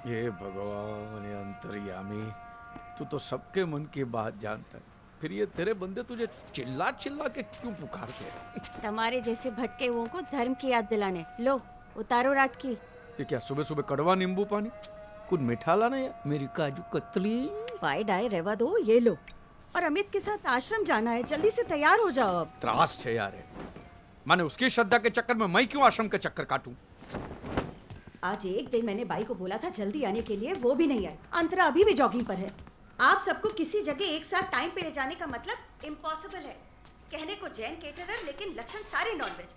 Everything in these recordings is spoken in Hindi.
ये भगवान, ये अंतर्यामी, तू तो सबके मन की बात जानता है, फिर ये तेरे बंदे तुझे चिल्ला चिल्ला के क्यों पुकारते हैं? तुम्हारे जैसे भटके हुओं को धर्म की याद दिलाने। लो उतारो रात की। ये क्या सुबह सुबह कड़वा नींबू पानी? कुछ मीठा लाना या मेरी काजू कतली? वाई डाई रहवा दो, ये लो। और अमित के साथ आश्रम जाना है, जल्दी से तैयार हो जाओ अब। त्रास है यार। माने उसकी श्रद्धा के चक्कर में मैं क्यों आश्रम के चक्कर काटूं? आज एक दिन मैंने बाई को बोला था जल्दी आने के लिए, वो भी नहीं आई। अंतरा अभी भी जॉगिंग पर है। आप सबको किसी जगह एक साथ टाइम पे ले जाने का मतलब इम्पॉसिबल है। कहने को जैन केटरर, लेकिन लक्षण सारे नॉनवेज।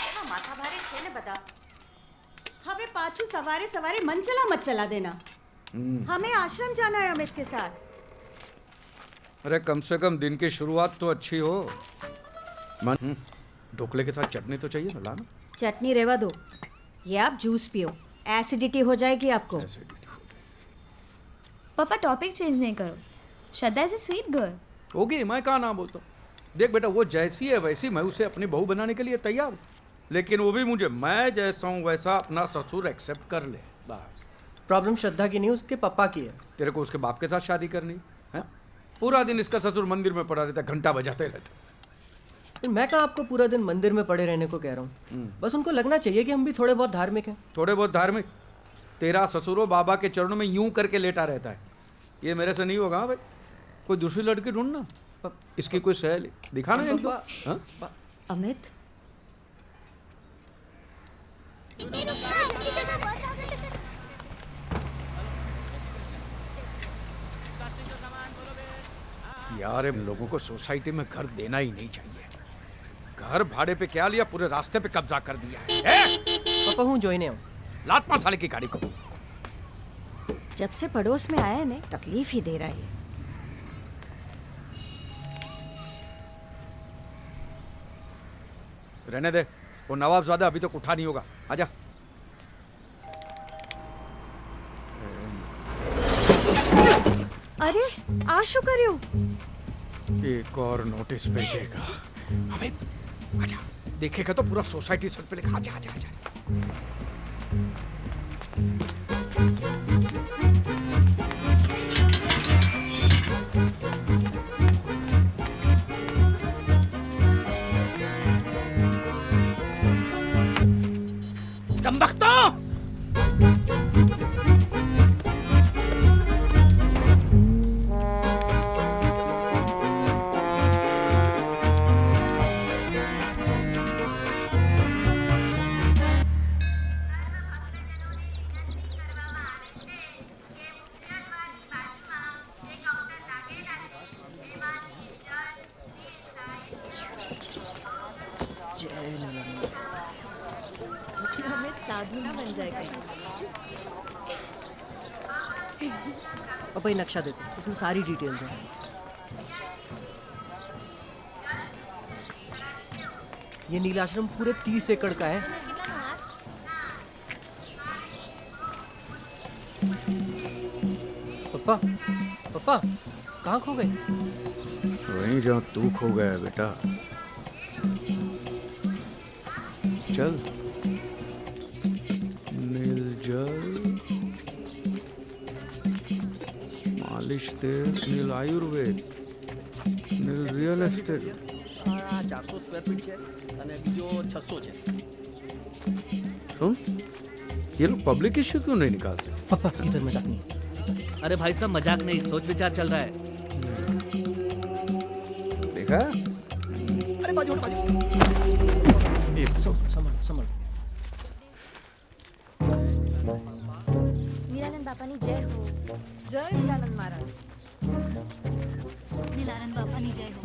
एवा माथा भारे छे ने बता। हमें पाछू सवारे सवारे मन चला मत चला देना। हमें आश्रम जाना है अमित के साथ। अरे कम से कम दिन की शुरुआत तो अच्छी हो। मन ढोकले के साथ चटनी तो चाहिए ना, लाना। चटनी रेवा दो, ये आप जूस पियो, एसिडिटी हो जाएगी आपको। पापा टॉपिक चेंज नहीं करो। श्रद्धा इज ए स्वीट गर्ल। होगी, मैं कहाँ ना बोलता हूँ। देख बेटा, वो जैसी है वैसी मैं उसे अपनी बहू बनाने के लिए तैयार हूँ, लेकिन वो भी मुझे मैं जैसा हूँ वैसा अपना ससुर एक्सेप्ट कर ले, बस। प्रॉब्लम श्रद्धा की नहीं, उसके पापा की है। तेरे को उसके बाप के साथ शादी करनी है? पूरा दिन इसका ससुर मंदिर में पड़ा रहता, घंटा बजाते रहते। फिर मैं कहाँ आपको पूरा दिन मंदिर में पड़े रहने को कह रहा हूँ। बस उनको लगना चाहिए कि हम भी थोड़े बहुत धार्मिक हैं। थोड़े बहुत धार्मिक? तेरा ससुरो बाबा के चरणों में यूं करके लेटा रहता है। ये मेरे से नहीं होगा। हाँ भाई, कोई दूसरी लड़की ढूंढना, इसकी कोई सहेली दिखाना है इनको। हाँ? अमित, यार इन लोगों को सोसाइटी में घर देना ही नहीं चाहिए। घर भाड़े पे क्या लिया, पूरे रास्ते पे कब्जा कर दिया है। पापा हूँ जोइने हूँ। लात मार साले की गाड़ी को। जब से पड़ोस में आया है ने तकलीफ ही दे रहा है। रहने दे, वो नवाबजादा अभी तक उठा नहीं होगा। आजा। अरे आ शू કર્યું? एक और नोटिस भेजेगा। अमित आजा, देखेगा तो पूरा सोसाइटी सर पे लिखा। आजा आजा आजा। कमबख्तो! अमित साधु ना बन जाएगा। पापा ये नक्शा देखो, इसमें सारी डिटेल्स हैं। ये नीलाश्रम पूरे 30 एकड़ का है। पापा पापा कहाँ खो गए? वहीं जहाँ तू खो गया है बेटा। चल। नील जल, मालिश तेल, नील आयुर्वेद, नील रियल एस्टेट। 400 સ્ક્વેર ફીટ છે અને બીજો 600 છે। सुन, ये लोग पब्लिक इश्यू क्यों नहीं निकालते? पापा इधर मजाक नहीं। अरे भाई साहब मजाक नहीं, सोच विचार चल रहा है। देखा? अरे बाजू हट, बाजू। संभाल संभाल। નીલાનંદ બાપાની જય હો। जय नीलानंद महाराज। નીલાનંદ બાપાની જય હો।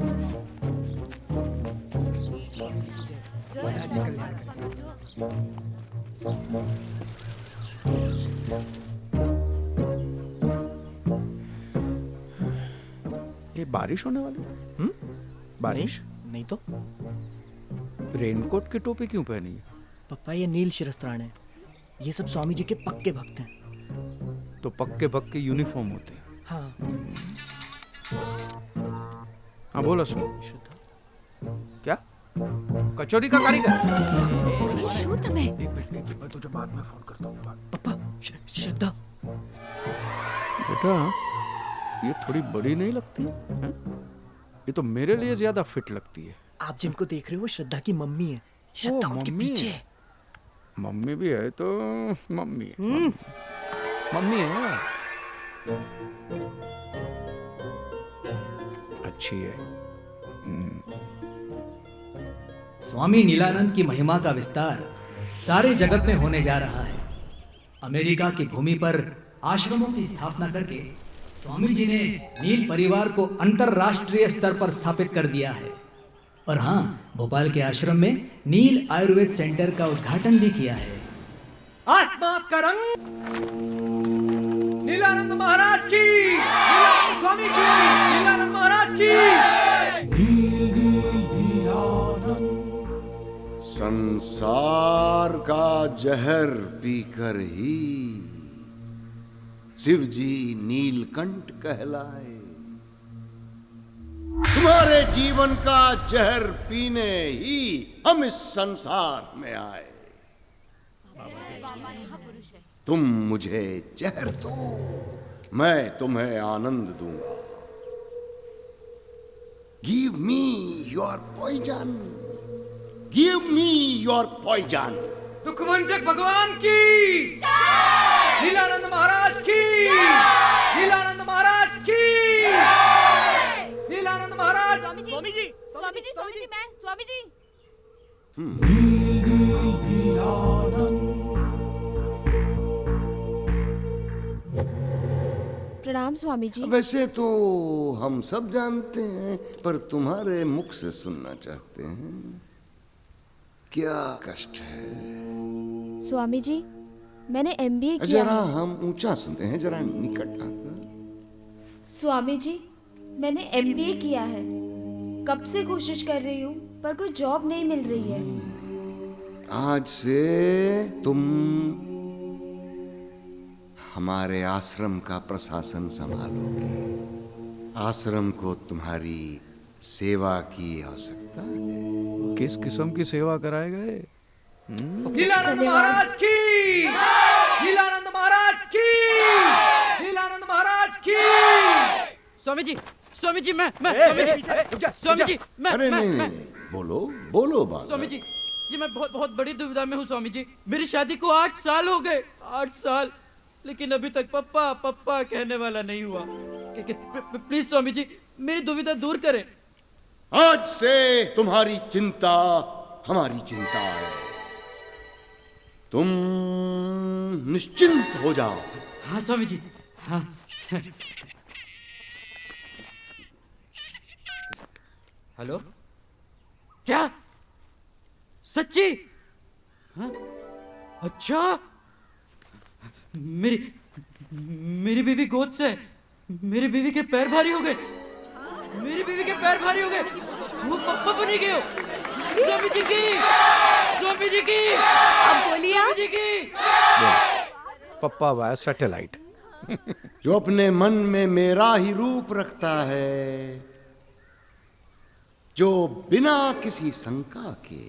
ये बारिश होने वाली है? बारिश? नहीं तो रेनकोट की टोपी क्यों पहनी है? पापा ये नील शिरस्त्राण है। ये सब स्वामी जी के पक्के भक्त हैं। तो पक्के पक्के यूनिफॉर्म होते हैं। हाँ हाँ बोलो सुन। क्या? कचौरी का कारीगर? શું તમે? एक मिनट मैं तुझे बाद में फोन करता हूँ। पापा श्रद्धा बेटा ये थोड़ी बड़ी नहीं लगती हैं? ये तो मेरे लिए ज्यादा फिट लगती है। आप जिनको देख रहे हो वो श्रद्धा की मम्मी है। श्रद्धा उनके मम्मी पीछे है। है। मम्मी भी है तो मम्मी है। मम्मी है, अच्छी है। स्वामी नीलानंद की महिमा का विस्तार सारे जगत में होने जा रहा है। अमेरिका की भूमि पर आश्रमों की स्थापना करके स्वामी जी ने नील परिवार को अंतरराष्ट्रीय स्तर पर स्थापित कर दिया है। और हाँ, भोपाल के आश्रम में नील आयुर्वेद सेंटर का उद्घाटन भी किया है। आसमां का रंग नीलानंद महाराज की, नीलानंद स्वामी की, नीलानंद महाराज की। संसार का जहर पीकर ही शिव जी नीलकंठ कहलाए। तुम्हारे जीवन का जहर पीने ही हम इस संसार में आए। तुम मुझे जहर दो, मैं तुम्हें आनंद दूंगा। Give me your poison, give me your poison. दुखमंचक भगवान की, नीलानंद महाराज की, नीलानंद महाराज की, नीलानंद महाराज। स्वामी जी, स्वामी जी, स्वामी जी, स्वामी जी, मैं स्वामी जी। प्रणाम स्वामी जी। वैसे तो हम सब जानते हैं, पर तुम्हारे मुख से सुनना चाहते हैं। क्या कष्ट है? स्वामी जी, मैंने एमबीए किया जरा है। हम ऊंचा सुनते हैं, जरा निकट आकर। स्वामी जी, मैंने एमबीए किया है। कब से कोशिश कर रही हूँ पर कोई जॉब नहीं मिल रही है। आज से तुम हमारे आश्रम का प्रशासन संभालोगे। आश्रम को तुम्हारी सेवा की आवश्यकता है। किस किस्म की सेवा कराए गए? नीलानंद महाराज की, नीलानंद महाराज की, नीलानंद महाराज की। स्वामी जी, स्वामी जी, मैं स्वामी जी, स्वामी जी, मैं अरे मैं नहीं, मैं नहीं, बोलो बोलो बाबा। स्वामी जी, मैं बहुत बड़ी दुविधा में हूँ स्वामी जी। मेरी शादी को 8 साल हो गए, 8 साल, लेकिन अभी तक पप्पा पप्पा कहने वाला नहीं हुआ। प्लीज स्वामी जी, मेरी दुविधा दूर करें। आज से तुम्हारी चिंता हमारी चिंता है। तुम निश्चिंत हो जाओ। हाँ स्वामी जी, हाँ। हेलो, क्या सच्ची? हाँ? अच्छा, मेरी बीवी गोद से, मेरी बीवी के पैर भारी हो गए, मेरी बीवी के पैर भारी हो गए। वो पप्पा बनी गए हो। स्वामी जी की, स्वामी जी की, अब बोलिए आप। स्वामी जी की। पप्पा वाया सैटेलाइट। जो अपने मन में मेरा ही रूप रखता है, जो बिना किसी शंका के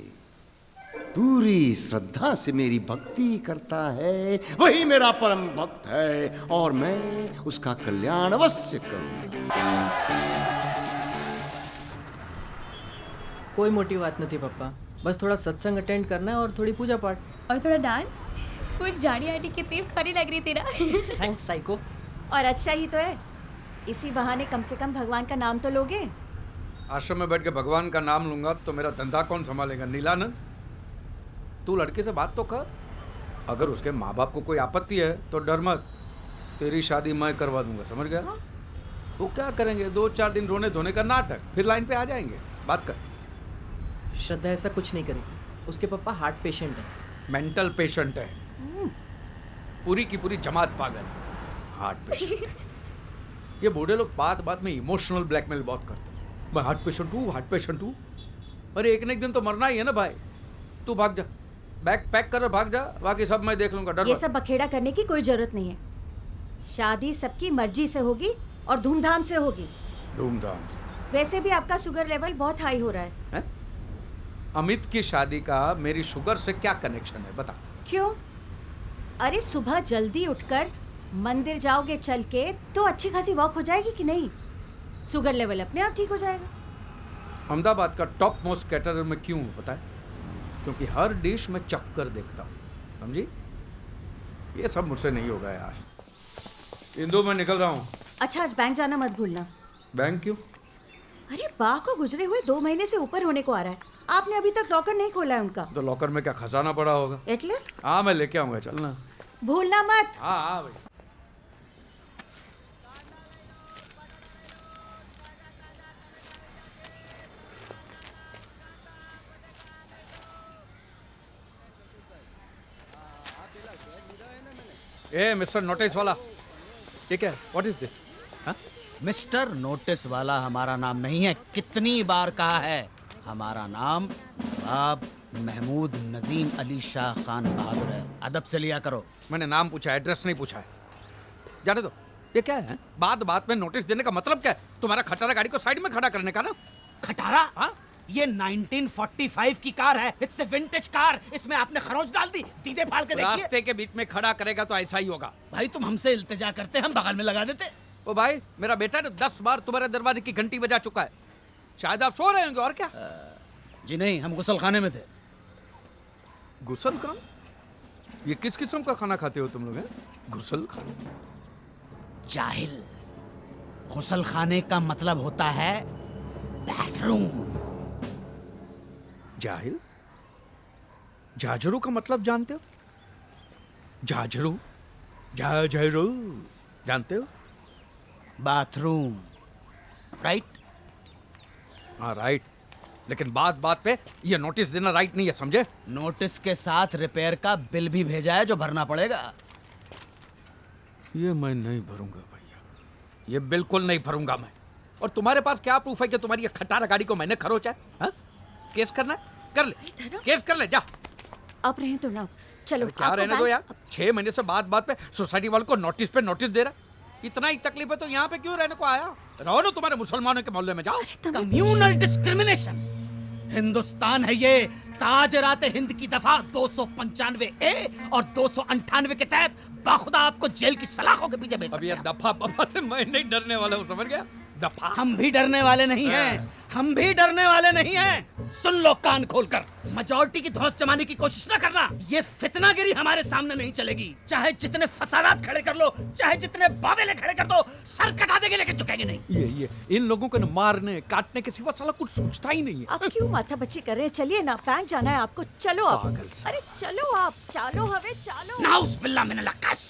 पूरी श्रद्धा से मेरी भक्ति करता है, वही मेरा परम भक्त है और मैं उसका कल्याण अवश्य करूंगा। कोई मोटी बात नहीं थी पापा, बस थोड़ा सत्संग अटेंड करना है और थोड़ी पूजा पाठ। और थोड़ा डांस। कुछ जानी आटी कितनी फनी लग रही थी ना। Thanks psycho. और अच्छा ही तो है, इसी बहाने कम से कम भगवान का नाम तो लोगे। आश्रम में बैठ के भगवान का नाम लूंगा तो मेरा धंधा कौन संभालेगा? नीलानंद, तू लड़के से बात तो कर। अगर उसके माँ बाप को कोई आपत्ति है तो डर मत, तेरी शादी मैं करवा दूंगा, समझ गया? वो क्या करेंगे, 2-4 दिन रोने धोने का नाटक, फिर लाइन पे आ जाएंगे। बात कर। श्रद्धा ऐसा कुछ नहीं करेगी, उसके पापा हार्ट पेशेंट है। मेंटल पेशेंट है, पूरी की पूरी जमात पागल है। Heart patient. ये बूढ़े लोग बात बात में इमोशनल ब्लैकमेल बहुत करते हैं। मैं हार्ट पेशेंट हूँ, हार्ट पेशेंट हूँ। अरे एक न एक दिन तो मरना ही है ना भाई। तू भाग जा, बैग पैक कर भाग जा, बाकी सब मैं देख लूंगा। डर ये मत। सब बखेड़ा करने की कोई जरूरत नहीं है। शादी सबकी मर्जी से होगी और धूमधाम से होगी। धूमधाम। वैसे भी आपका शुगर लेवल बहुत हाई हो रहा है। अमित की शादी का मेरी शुगर से क्या कनेक्शन है, बता। क्यों? अरे सुबह जल्दी उठकर मंदिर जाओगे चल के तो अच्छी खासी वॉक हो जाएगी कि नहीं? शुगर लेवल अपने आप ठीक हो जाएगा। अहमदाबाद का टॉप मोस्ट कैटरर में क्यों हूँ पता है? क्योंकि हर डिश में चख कर देखता हूँ, समझी? ये सब मुझसे नहीं होगा यार। इंदु, मैं निकल रहा हूँ। अच्छा, आज बैंक जाना मत भूलना। बैंक क्यों? अरे बा को गुजरे हुए 2 महीने से ऊपर होने को आ रहा है, आपने अभी तक लॉकर नहीं खोला है उनका। तो लॉकर में क्या खजाना पड़ा होगा? एटले हाँ, मैं लेके आऊंगा, चलना। भूलना मत। हाँ हाँ भाई। ए मिस्टर नोटिस वाला, ये क्या है? What is this? Mister notice वाला हमारा नाम नहीं है। कितनी बार कहा है, हमारा नाम नवाब महमूद नजीम अली शाह खान बहादुर है। अदब से लिया करो। मैंने नाम पूछा है, एड्रेस नहीं पूछा है। जाने दो। ये क्या है? बात बात में नोटिस देने का मतलब क्या है? तुम्हारा खटारा गाड़ी को साइड में खड़ा करने का ना? खटारा? हाँ? ये 1945 की कार है। It's a vintage car. इसमें आपने खरोच डाल दी। दीदे फाड़ के देखिए। रास्ते के बीच में खड़ा करेगा तो ऐसा ही होगा। भाई तुम हमसे इल्तिजा करते, हम बगल में लगा देते। ओ भाई, मेरा बेटा ने 10 बार तुम्हारे दरवाजे की घंटी बजा चुका है। शायद आप सो रहे होंगे, और क्या? जी नहीं, हम गुसल खाने में थे। गुसल खान? ये किस किस्म का खाना खाते हो तुम लोग? हैं गुसल खान? जाहिल, गुसल खाने का मतलब होता है बाथरूम। जाहिल? जाजरू का मतलब जानते हो? जाजरू? जाजरू जानते हो? Bathroom, right? हाँ राइट, लेकिन बात बात पे ये नोटिस देना राइट नहीं है, समझे? नोटिस के साथ रिपेयर का बिल भी भेजा है जो भरना पड़ेगा। ये मैं नहीं भरूंगा भैया, ये बिल्कुल नहीं भरूंगा मैं। और तुम्हारे पास क्या प्रूफ है कि तुम्हारी ये खटारा गाड़ी को मैंने खरोचा है? हाँ? केस करना है? कर ले, केस कर ले, जा। आप रहे तो ना, चलो क्या आपको रहने दो बैंक- यार। 6 महीने से बात बात पे सोसाइटी वालों को नोटिस पे नोटिस दे रहा। इतना ही तकलीफ है तो यहाँ पे क्यों रहने को आया? रहो ना तुम्हारे मुसलमानों के मोहल्ले में, जाओ। Communal discrimination. हिंदुस्तान है ये। ताजरात हिंद की दफा 295A और 298 के तहत बाखुदा आपको जेल की सलाखों के पीछे भेज अब सकते ये हैं। दफा पफा से मैं नहीं डरने वाला हूँ, समझ गया? दफा। हम भी डरने वाले नहीं हैं। हम भी डरने वाले नहीं हैं। सुन लो कान खोलकर, मेजॉरिटी की धौंस जमाने की कोशिश न करना। ये फितनागिरी हमारे सामने नहीं चलेगी। चाहे जितने फसादात खड़े कर लो, चाहे जितने बावेले खड़े कर दो, सर कटा देंगे लेकिन झुकेंगे नहीं। ये इन लोगों को न मारने काटने के सिवा साला कुछ सोचता ही नहीं है। आप क्यों माथा बच्ची कर रहे हैं? चलिए ना, बैंक जाना है आपको, चलो आप। पागल सा। अरे चलो आप, चलो हवे चलो। नाउस बिल्ला मिनल अक्कस।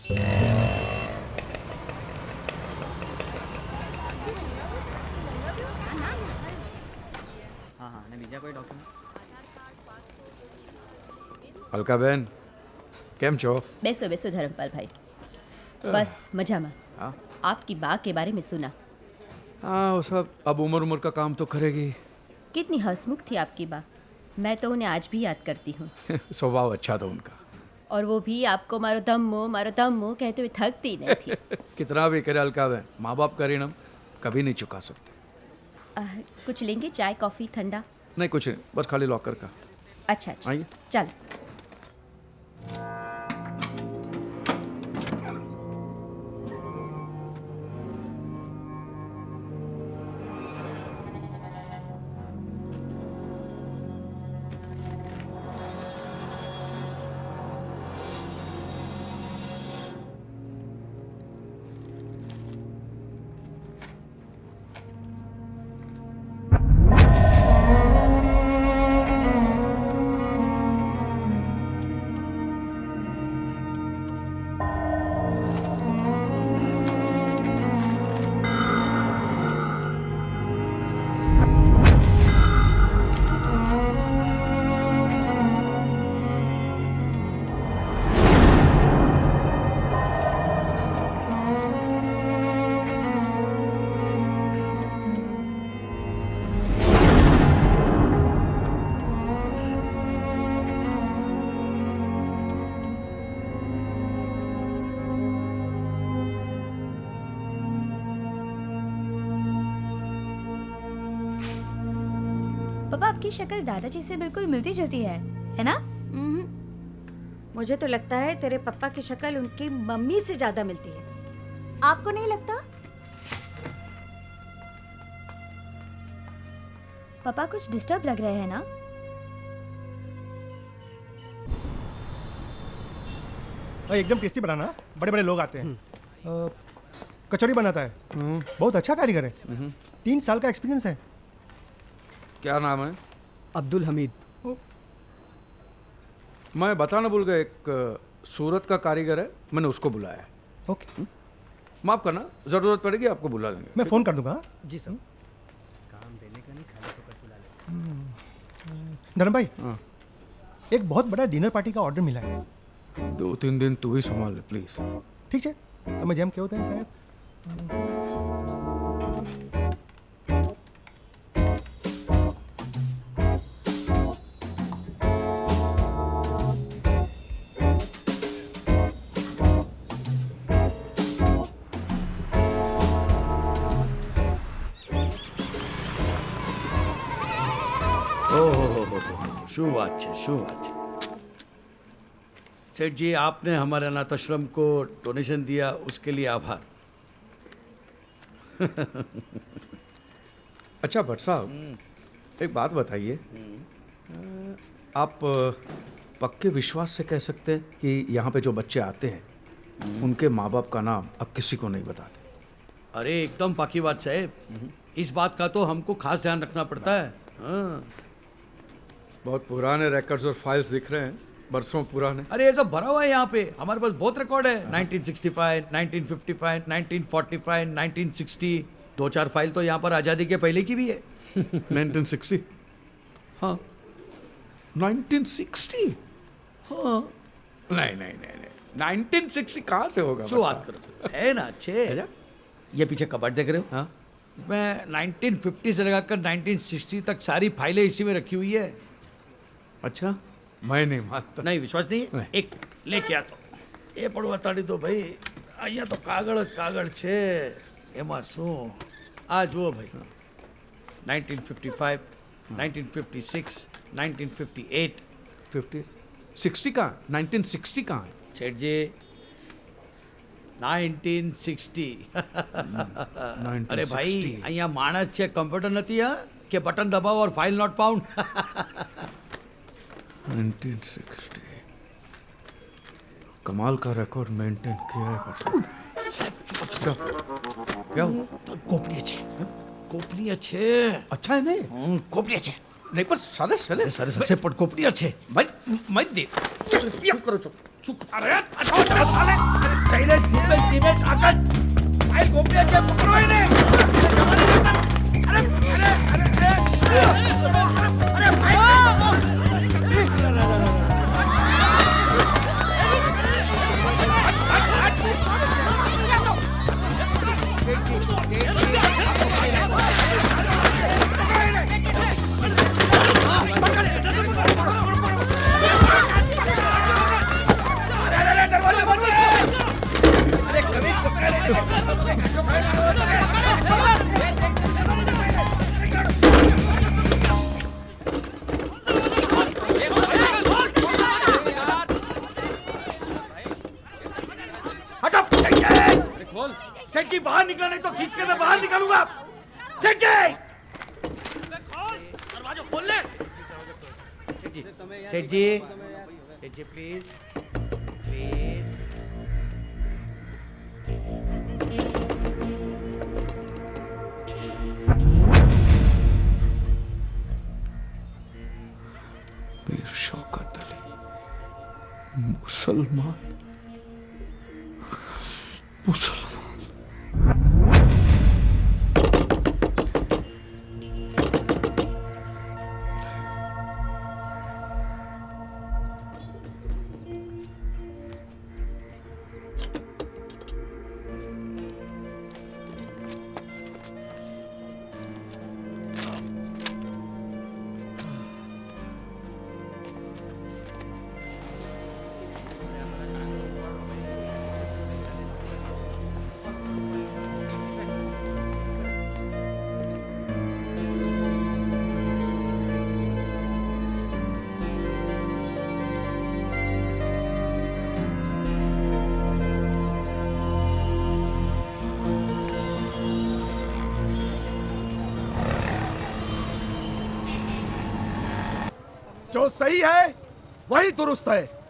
अलका बहन, કેમ છો? બેસો બેસો ધરમપાલ ભાઈ, બસ મજામાં। हाँ? आपकी बा के बारे में सुना, हाँ, वो सब अब उम्र उम्र का काम तो करेगी। कितनी हंसमुख थी आपकी बा। मैं तो उन्हें आज भी याद करती हूँ। स्वभाव अच्छा था उनका। और वो भी आपको मारो दम्मो कहते हुए थकती नहीं थी। कितना भी करे अलका बहन, माँ बाप का ऋण हम कभी नहीं चुका सकते। कुछ लेंगे? चाय कॉफ़ी ठंडा? नहीं कुछ नहीं, बस खाली लॉकर का। अच्छा अच्छा, आइए। चलो। पापा, आपकी शक्ल दादाजी से बिल्कुल मिलती जुलती है ना? मुझे तो लगता है तेरे पापा की शक्ल उनकी मम्मी से ज्यादा मिलती है। आपको नहीं लगता? पापा कुछ डिस्टर्ब लग रहे हैं ना? भाई एकदम टेस्टी बनाना, बड़े बड़े लोग आते हैं। कचौड़ी बनाता है, बहुत अच्छा कारीगर है। 3 साल का एक्सपीरियंस है। क्या नाम है? अब्दुल हमीद। मैं बताना भूल गया, एक सूरत का कारीगर है, मैंने उसको बुलाया है। ओके, माफ करना, जरूरत पड़ेगी आपको बुला लेंगे। मैं फ़ोन कर दूंगा। जी सर। धर्म भाई, हाँ। एक बहुत बड़ा डिनर पार्टी का ऑर्डर मिला है। 2-3 दिन तू ही संभाल ले प्लीज। ठीक है, तो मैं जेम क्यों होता है साहब? શું વાત છે, શું વાત છે। सेठ जी, आपने हमारे अनाथाश्रम को डोनेशन दिया, उसके लिए आभार। अच्छा भट्ट साहब, एक बात बताइए, आप पक्के विश्वास से कह सकते हैं कि यहाँ पे जो बच्चे आते हैं उनके माँ बाप का नाम अब किसी को नहीं बताते? अरे एकदम पक्की बात साहब, इस बात का तो हमको खास ध्यान रखना पड़ता है। हाँ। बहुत पुराने रिकॉर्ड्स और फाइल्स दिख रहे हैं, बरसों पुराने। अरे ये सब भरा हुआ है यहाँ पे, हमारे पास बहुत रिकॉर्ड है। 1965, 1955, 1945, 1960, 2-4 फाइल तो यहाँ पर आज़ादी के पहले की भी है। 1960? हाँ, 1960? हाँ, नहीं नहीं नहीं नहीं, 1960 कहाँ से होगा? શું વાત કરો છો? है ना अच्छे। ये पीछे कबर्ड देख रहे हो? हाँ, मैं 1950 से लगाकर 1960 तक सारी फाइलें इसी में रखी हुई है। अच्छा, मैं नहीं मानता। नहीं विश्वास नहीं है? नहीं। एक लेके आ तो એ પણ બતાડી દો ભાઈ, અહીંયા તો કાગળ જ કાગળ છે, એમાં શું? આ જુઓ ભાઈ, 1955, 1956, 1958। 60 कहाँ? 1960 कहाँ है? सेठ जी 1960। अरे भाई, 1960। અહીંયા માણસ છે, કમ્પ્યુટર નથી, હા કે બટન દબાવો और फाइल नॉट फाउंड। 1960 कमाल का रिकॉर्ड मेंटेन किया है भट्ट साहब। સાહેબ क्या? गोपनीय છે, गोपनीय છે। अच्छा है नहीं? गोपनीय છે। नहीं पर सारे चले સર સર પણ गोपनीय છે। मैं दे શું કરો છો? શું? અરે ચાલે સાइलेंट इमेज आकाश फाइल गोपनीय છે, પકડો એને। અરે ભાઈ, सेठ जी बाहर निकला, नहीं तो खींच के मैं बाहर निकालूंगा। सेठ जी, दरवाजा खोल ले। सेठ जी, सेठ जी प्लीज प्लीज। मीर शौकत अली मुसलमान मुसलमान जो सही है वही दुरुस्त है।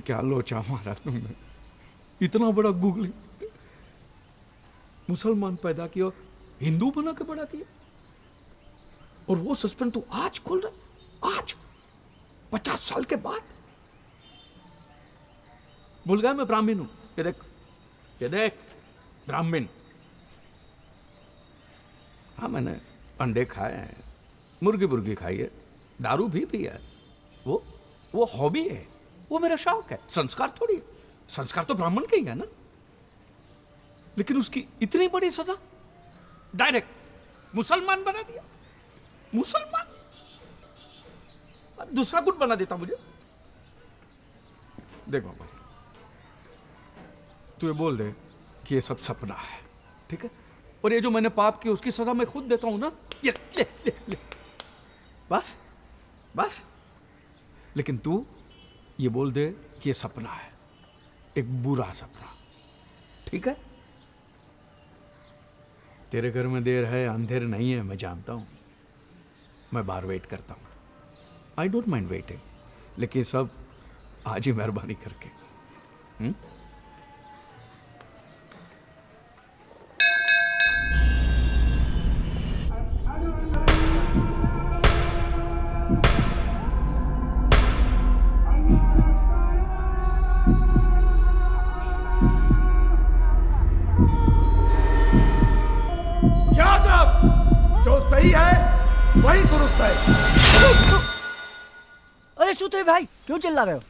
क्या लोचा मारा तुमने, इतना बड़ा गूगली मुसलमान पैदा किया, हिंदू बना के बड़ा किया, और वो सस्पेंस तो आज खोल रहा, आज 50 साल के बाद। भूल गया मैं ब्राह्मण हूं, ये देख ब्राह्मण। हाँ मैंने अंडे खाए हैं, मुर्गी बुर्गी खाई है, दारू भी पिया है, वो हॉबी है, वो मेरा शौक है, संस्कार थोड़ी है। संस्कार तो ब्राह्मण के ही है ना। लेकिन उसकी इतनी बड़ी सजा, डायरेक्ट मुसलमान बना दिया। मुसलमान, दूसरा कुछ बना देता मुझे। देख बाबा, तू ये बोल दे कि ये सब सपना है, ठीक है, और ये जो मैंने पाप किया उसकी सजा मैं खुद देता हूं ना, ये ले, ले, ले। बस बस। लेकिन तू ये बोल दे कि ये सपना है, एक बुरा सपना, ठीक है। तेरे घर में देर है अंधेर नहीं है, मैं जानता हूं, मैं बाहर वेट करता हूं, आई डोंट माइंड वेटिंग, लेकिन सब आज ही मेहरबानी करके। याद रख, जो सही है वही दुरुस्त है। अरे सूते भाई, क्यों चिल्ला रहे हो?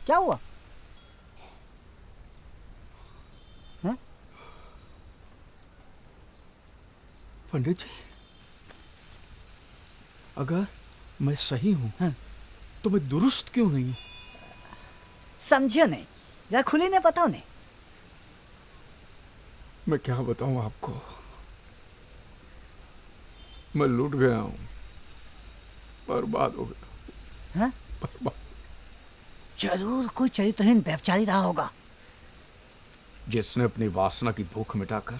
क्या हुआ? हैं? पंडित जी, अगर मैं सही हूं, हाँ? तो मैं दुरुस्त क्यों नहीं हूं? समझियो नहीं, जरा खुली ने बताओ नहीं। मैं क्या बताऊं आपको, मैं लूट गया हूं, बर्बाद हो गया। हैं? बर्बाद। जरूर कोई चरित्रहीन व्यभिचारी रहा होगा, जिसने अपनी वासना की भूख मिटाकर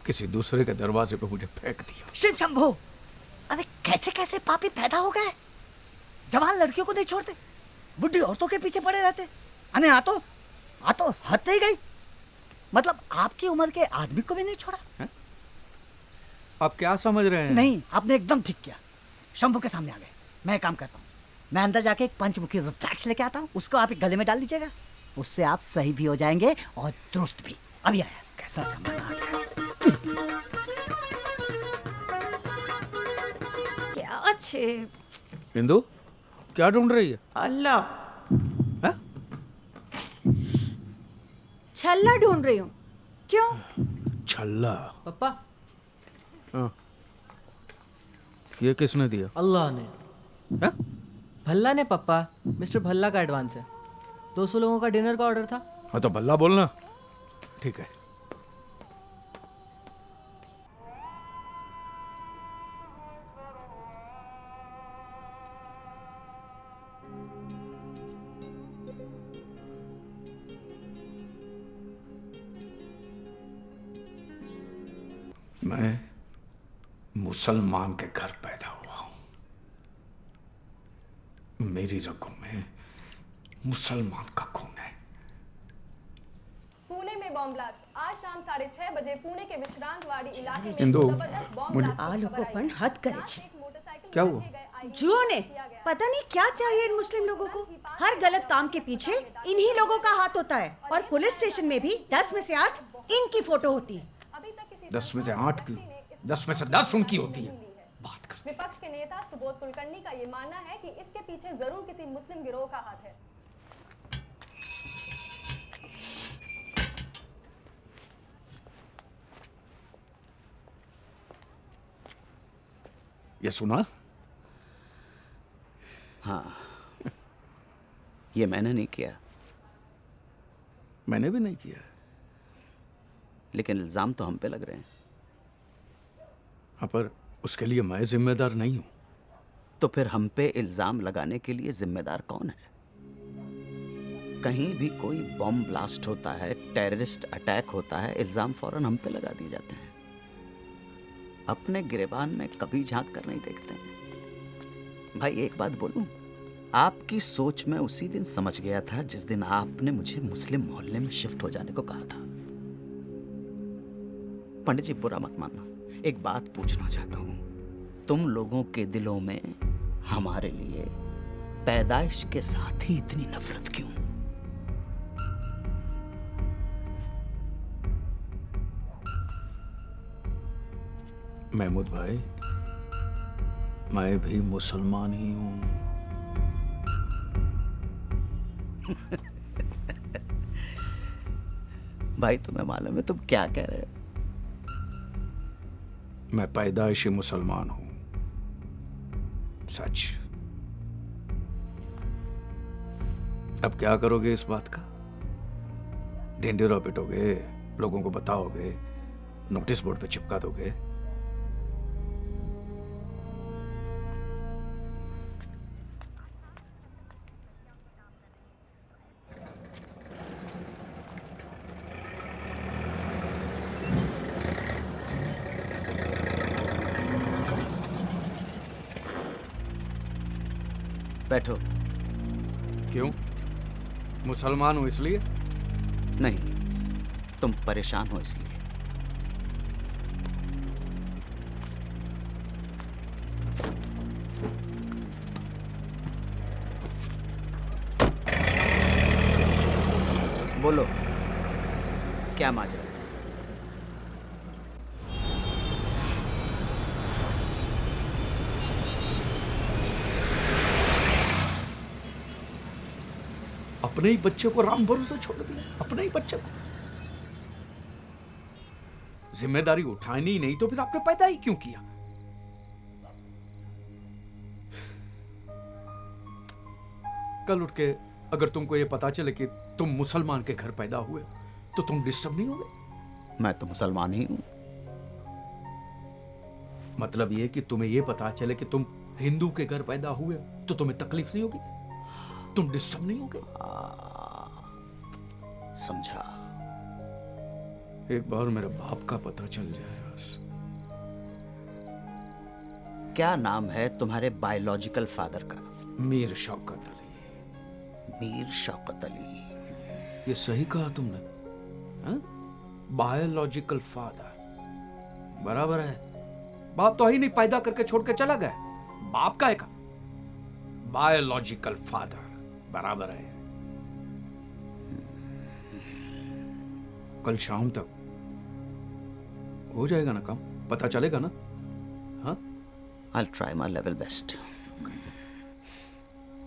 किसी दूसरे के दरवाजे पे मुझे फेंक दिया। शिव शंभो, अरे कैसे कैसे पापी पैदा हो गए। जवान लड़कियों को नहीं छोड़ते, बुढ़ी औरतों के पीछे पड़े रहते। अने आ तो हद ही गई, मतलब आपकी उम्र के आदमी को भी नहीं छोड़ा है? आप क्या समझ रहे हैं? नहीं, आपने एकदम ठीक किया, शंभू के सामने आ गए। मैं एक काम करता हूँ, मैं अंदर जाके एक पंचमुखी रुद्राक्ष लेके आता हूँ, उसको आप एक गले में डाल दीजिएगा, उससे आप सही भी हो जाएंगे और दुरुस्त भी। अभी आया, कैसा समय आ गया। क्या अच्छे हिंदू क्या ढूंढ रही है? अल्लाह, है? छल्ला ढूंढ रही हूँ। क्यों? छल्ला? पप्पा, हाँ। ये किसने दिया? अल्लाह ने। है? भल्ला ने पप्पा, मिस्टर भल्ला का एडवांस है। 200 लोगों का डिनर का ऑर्डर था। हाँ तो भल्ला बोलना, ठीक है। मैं मुसलमान के घर पैदा हुआ हूं, मेरी रगों में मुसलमान का खून है। पुणे में बॉम्ब ब्लास्ट आज शाम 6:30 बजे पुणे के विश्रांतवाड़ी इलाके में इंदु, जबरदस्त बॉम्ब मुझे- ब्लास्ट આ લોકો પણ હદ કરે છે। क्या हुआ? जुओ ने पता नहीं क्या चाहिए इन मुस्लिम लोगों को। हर गलत काम के पीछे इन्हीं लोगों का हाथ होता है, और पुलिस स्टेशन में भी 10 में से 8 इनकी फोटो होती है। 10 में से 8 की, 10 में से 10 उनकी होती है। बात करते। विपक्ष के नेता सुबोध कुलकर्णी का ये मानना है कि इसके पीछे जरूर किसी मुस्लिम गिरोह का हाथ है। ये सुना? हाँ, ये मैंने नहीं किया। मैंने भी नहीं किया। लेकिन इल्ज़ाम तो हम पे लग रहे हैं। हाँ, पर उसके लिए मैं जिम्मेदार नहीं हूँ। तो फिर हम पे इल्ज़ाम लगाने के लिए जिम्मेदार कौन है? कहीं भी कोई बॉम्ब ब्लास्ट होता है, टेररिस्ट अटैक होता है, इल्ज़ाम फौरन हम पे लगा दिए जाते हैं। अपने गिरेबान में कभी झांक कर नहीं देखते हैं। भाई एक बात बोलूं, आपकी सोच में उसी दिन समझ गया था जिस दिन आपने मुझे मुस्लिम मोहल्ले में शिफ्ट हो जाने को कहा था। पंडित जी बुरा मत मानना, एक बात पूछना चाहता हूं, तुम लोगों के दिलों में हमारे लिए पैदाइश के साथ ही इतनी नफरत क्यों? महमूद भाई, मैं भी मुसलमान ही हूं। भाई तुम्हें मालूम है तुम क्या कह रहे हो? मैं पैदाइशी मुसलमान हूं, सच। अब क्या करोगे इस बात का? ढिंढेरा पिटोगे, लोगों को बताओगे, नोटिस बोर्ड पे चिपका दोगे? बैठो। क्यों? मुसलमान हूं इसलिए? नहीं, तुम परेशान हो इसलिए। बोलो, क्या माजरा? अपने ही बच्चे को राम भरोसे छोड़ दिया, अपने ही बच्चे को। जिम्मेदारी उठानी ही नहीं तो फिर आपने पैदा ही क्यों किया? कल उठ के अगर तुमको ये पता चले कि तुम मुसलमान के घर पैदा हुए तो तुम डिस्टर्ब नहीं होगे? मैं तो मुसलमान ही हूं। मतलब ये कि तुम्हें ये पता चले कि तुम हिंदू के घर पैदा हुए तो तुम्हें तकलीफ नहीं होगी? तुम डिस्टर्ब नहीं होगे? समझा। एक बार मेरे बाप का पता चल जाए बस। क्या नाम है तुम्हारे बायोलॉजिकल फादर का? मीर शौकत अली। मीर शौकत अली। ये सही कहा तुमने, बायोलॉजिकल फादर बराबर है। बाप तो ही नहीं, पैदा करके छोड़ के चला गया। बाप का है का? बायोलॉजिकल फादर बराबर है। कल शाम तक हो जाएगा ना काम? पता चलेगा ना? हाँ, I'll try my level best.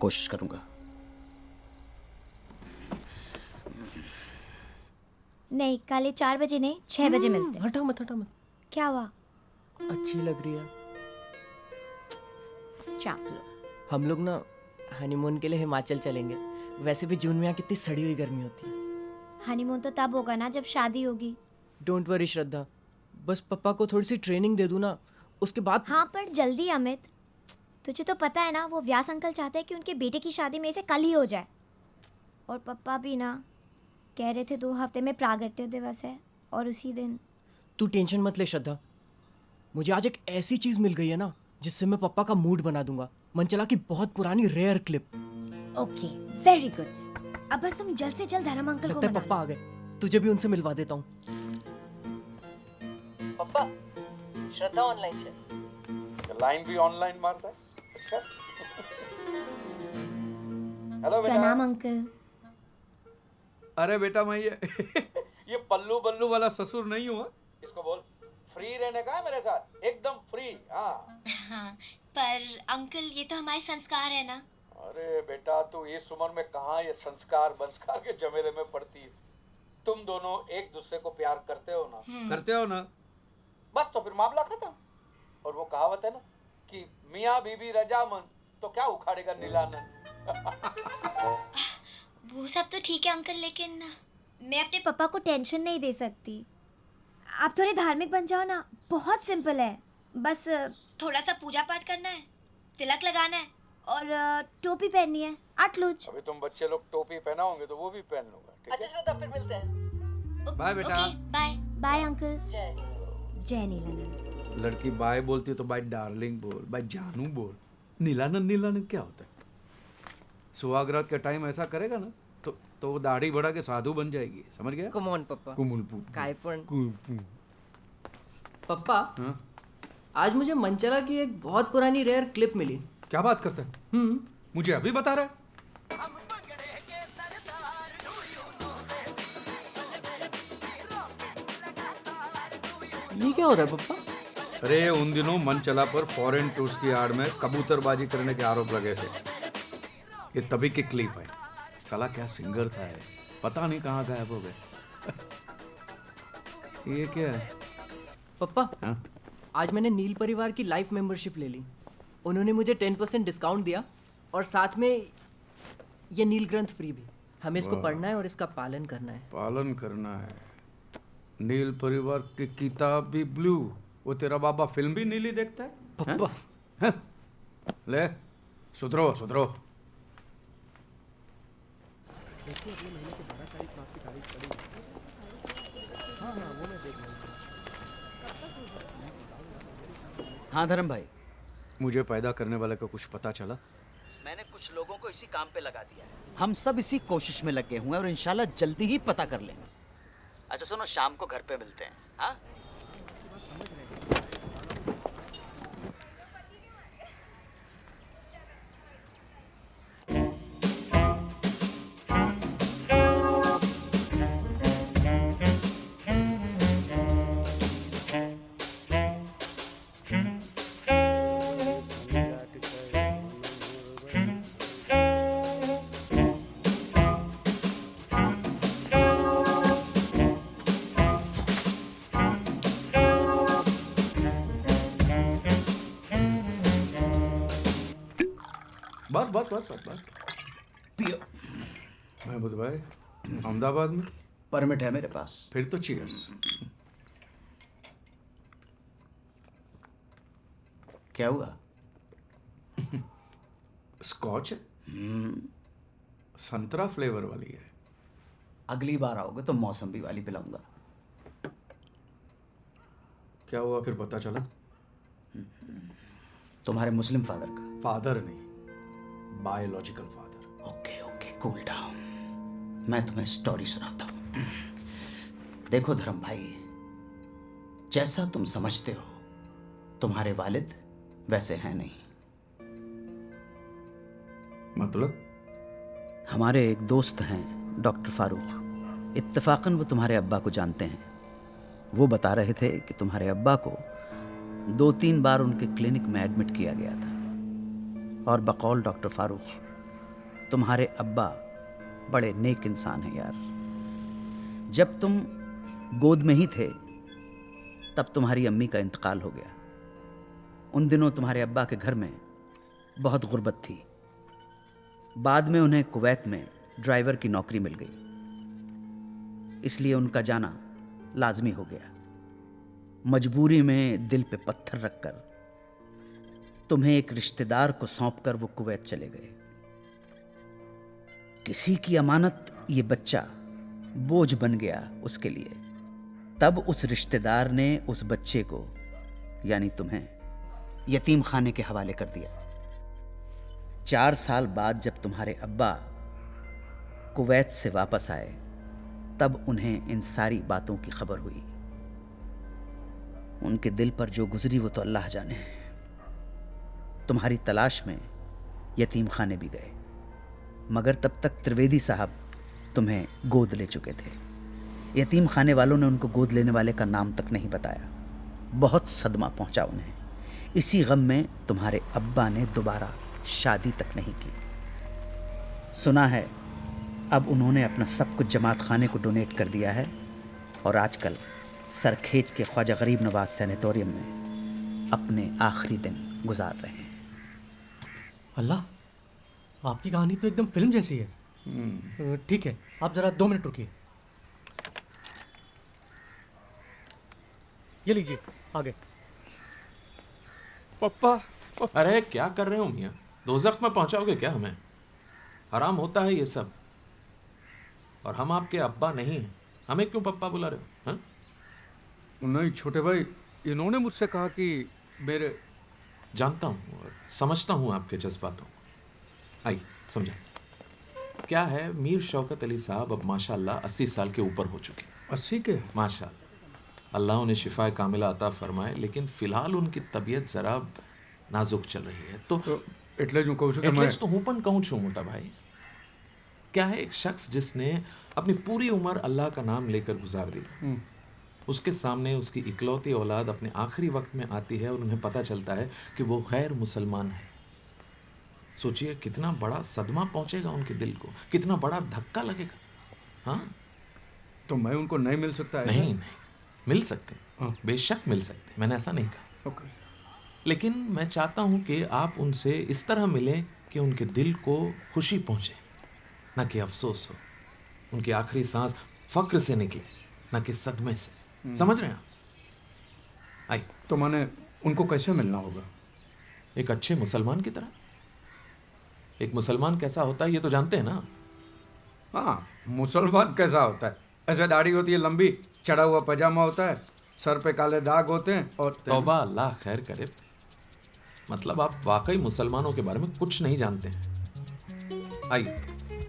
कोशिश करूंगा। नहीं, कल 4 बजे नहीं, 6 बजे मिलते हैं। हटाओ मत, हटाओ मत। क्या हुआ? अच्छी लग रही है। चलो। हम लोग ना हनीमून के लिए हिमाचल चलेंगे। वैसे भी जून में यहाँ कितनी सड़ी हुई गर्मी होती है। हनीमून तो तब होगा ना जब शादी होगी। डोंट वरी श्रद्धा, बस पापा को थोड़ी सी ट्रेनिंग दे दूँ ना, उसके बाद। हाँ पर जल्दी अमित, तुझे तो पता है ना वो व्यास अंकल चाहते हैं कि उनके बेटे की शादी में से कल ही हो जाए। और पापा भी ना कह रहे थे 2 हफ्ते में प्रागट्य दिवस है और उसी दिन। तू टेंशन मत ले श्रद्धा, मुझे आज एक ऐसी चीज मिल गई है ना जिससे मैं पापा का मूड बना दूंगा। मनचला की बहुत पुरानी rare clip. Okay, very good. अब बस तुम जल्द से जल्द धर्म अंकल को लगता है मना पापा आ गए, तुझे भी उनसे मिलवा देता हूँ। पापा, श्रद्धा ऑनलाइन है। लाइन भी ऑनलाइन मारता है। हेलो बेटा। प्रणाम अंकल। अरे बेटा, मैं ये पल्लू बल्लू वाला ससुर नहीं हूँ। इसको बोल फ्री रहने का है मेरे साथ, एकदम फ्री। हाँ, पर अंकल ये तो हमारे संस्कार है ना। अरे बेटा, तू इस उम्र में कहाँ ये संस्कार बंस्कार के झमेले में पड़ती है? तुम दोनों एक दूसरे को प्यार करते हो ना? करते हो ना? बस तो फिर मामला खत्म। और वो कहावत है ना कि मियाँ बीबी रजामंद तो क्या उखाड़ेगा नीलानंद। वो सब तो ठीक है अंकल, लेकिन मैं अपने पापा को टेंशन नहीं दे सकती। आप थोड़े धार्मिक बन जाओ ना, बहुत सिंपल है। बस थोड़ा सा पूजा पाठ करना है, तिलक लगाना है और टोपी पहननी है, आटलूज। अभी तुम बच्चे लोग टोपी पहनाओगे तो वो भी पहन लूंगा, ठीक अच्छा श्रद्धा, फिर मिलते हैं। बाय बेटा। Bye bye uncle. जय जय नीलानंद। लड़की बाय बोलती है तो बाय डार्लिंग बोल, बाय जानू बोल। नीलानंद नीलानंद क्या होता है? सुहागरात के टाइम ऐसा करेगा ना तो वो दाढ़ी बढ़ा के साधु बन जाएगी, समझ गया? कम ऑन पप्पा। कुमुलपुर काय पण कुमुलपुर। पप्पा, हाँ? आज मुझे मंचला की एक बहुत पुरानी रेयर क्लिप मिली। क्या बात करता है? मुझे अभी बता रहा है? ये क्या हो रहा है पप्पा? अरे उन दिनों मनचला पर फॉरेन टूर्स की आड़ में कबूतरबाजी करने के आरोप लगे थे। ये तभी की क्लिप है। साला क्या सिंगर था ये, पता नहीं कहाँ गायब हो गए। ये क्या है? पप्पा, हाँ? आज मैंने नील परिवार की लाइफ मेंबरशिप ले ली। उन्होंने मुझे 10% डिस्काउंट दिया और साथ में ये नील ग्रंथ फ्री भी। हमें इसको पढ़ना है और इसका पालन करना है। पालन करना है। नील परिवार की किताब भी ब्लू। वो तेरा बाबा फिल्म भी नीली देखता है? पप्पा हैं? ले सुधरो सुधरो। हाँ धर्म भाई, मुझे पैदा करने वाले का कुछ पता चला? मैंने कुछ लोगों को इसी काम पे लगा दिया है। हम सब इसी कोशिश में लगे हुए हैं और इंशाल्लाह जल्दी ही पता कर लेंगे। अच्छा सुनो, शाम को घर पे मिलते हैं। हाँ? बस बस बस बस बस। पियो। महमूद भाई, अहमदाबाद में परमिट है मेरे पास। फिर तो चीयर्स। क्या हुआ? स्कॉच है, संतरा फ्लेवर वाली है। अगली बार आओगे तो मौसम्बी वाली पिलाऊंगा। क्या हुआ फिर पता चला? तुम्हारे मुस्लिम फादर का। फादर नहीं, biological father. Okay okay, cool down. मैं तुम्हें स्टोरी सुनाता हूँ। देखो धर्म भाई, जैसा तुम समझते हो तुम्हारे वालिद वैसे हैं नहीं। मतलब? हमारे एक दोस्त हैं डॉक्टर फारूक, इत्तेफाकन वो तुम्हारे अब्बा को जानते हैं। वो बता रहे थे कि तुम्हारे अब्बा को 2-3 बार उनके क्लिनिक में एडमिट किया गया था। और बकौल डॉक्टर फारूक, तुम्हारे अब्बा बड़े नेक इंसान हैं यार। जब तुम गोद में ही थे तब तुम्हारी अम्मी का इंतकाल हो गया। उन दिनों तुम्हारे अब्बा के घर में बहुत गुर्बत थी। बाद में उन्हें कुवैत में ड्राइवर की नौकरी मिल गई, इसलिए उनका जाना लाजमी हो गया। मजबूरी में दिल पे पत्थर रखकर तुम्हें एक रिश्तेदार को सौंपकर वो कुवैत चले गए। किसी की अमानत ये बच्चा बोझ बन गया उसके लिए। तब उस रिश्तेदार ने उस बच्चे को, यानी तुम्हें, यतीम खाने के हवाले कर दिया। 4 साल बाद जब तुम्हारे अब्बा कुवैत से वापस आए तब उन्हें इन सारी बातों की खबर हुई। उनके दिल पर जो गुजरी वो तो अल्लाह जाने। तुम्हारी तलाश में यतीम खाने भी गए, मगर तब तक त्रिवेदी साहब तुम्हें गोद ले चुके थे। यतीम खाने वालों ने उनको गोद लेने वाले का नाम तक नहीं बताया। बहुत सदमा पहुंचा उन्हें। इसी गम में तुम्हारे अब्बा ने दोबारा शादी तक नहीं की। सुना है अब उन्होंने अपना सब कुछ जमात खाने को डोनेट कर दिया है और आजकल सरखेज के ख्वाजा गरीब नवाज सैनिटोरियम में अपने आखिरी दिन गुजार रहे हैं। अल्लाह, आपकी कहानी तो एकदम फिल्म जैसी है। ठीक है, आप ज़रा 2 मिनट रुकिए। ये लीजिए आगे। पप्पा अरे क्या कर रहे हो मियाँ? दोज़ख में पहुंचाओगे क्या हमें? हराम होता है ये सब। और हम आपके अब्बा नहीं हैं, हमें क्यों पप्पा बुला रहे हो? हाँ? नहीं छोटे भाई, इन्होंने मुझसे कहा कि मेरे... जानता हूँ और समझता हूँ आपके जज्बातों को। आइए समझा। क्या है, मीर शौकत अली साहब अब माशाल्लाह 80 साल के ऊपर हो चुके। 80 के? माशाल्लाह, अल्लाह उन्हें शिफाए कामिला अता फरमाए, लेकिन फिलहाल उनकी तबीयत जरा नाजुक चल रही है। तो એટલે જ હું કહું છું કે એટલે જ તો હું પણ કહું છું મોટા भाई। क्या है, एक शख्स जिसने अपनी पूरी उम्र अल्लाह का नाम लेकर गुजार दी, उसके सामने उसकी इकलौती औलाद अपने आखिरी वक्त में आती है और उन्हें पता चलता है कि वो गैर मुसलमान है। सोचिए कितना बड़ा सदमा पहुंचेगा उनके दिल को, कितना बड़ा धक्का लगेगा। हाँ, तो मैं उनको नहीं मिल सकता? नहीं, मिल सकते, बेशक मिल सकते, मैंने ऐसा नहीं कहा। ओके। लेकिन मैं चाहता हूं कि आप उनसे इस तरह मिलें कि उनके दिल को खुशी पहुंचे, ना कि अफसोस हो। उनकी आखिरी सांस फक्र से निकले, ना कि सदमे से। समझ रहे हैं आप? आइए। तो मैंने उनको कैसे मिलना होगा? एक अच्छे मुसलमान की तरह। एक मुसलमान कैसा होता है ये तो जानते हैं ना? हाँ, मुसलमान कैसा होता है? ऐसे दाढ़ी होती है लंबी, चढ़ा हुआ पजामा होता है, सर पे काले दाग होते हैं और... तौबा, अल्लाह खैर करे। मतलब आप वाकई मुसलमानों के बारे में कुछ नहीं जानते हैं। आइए,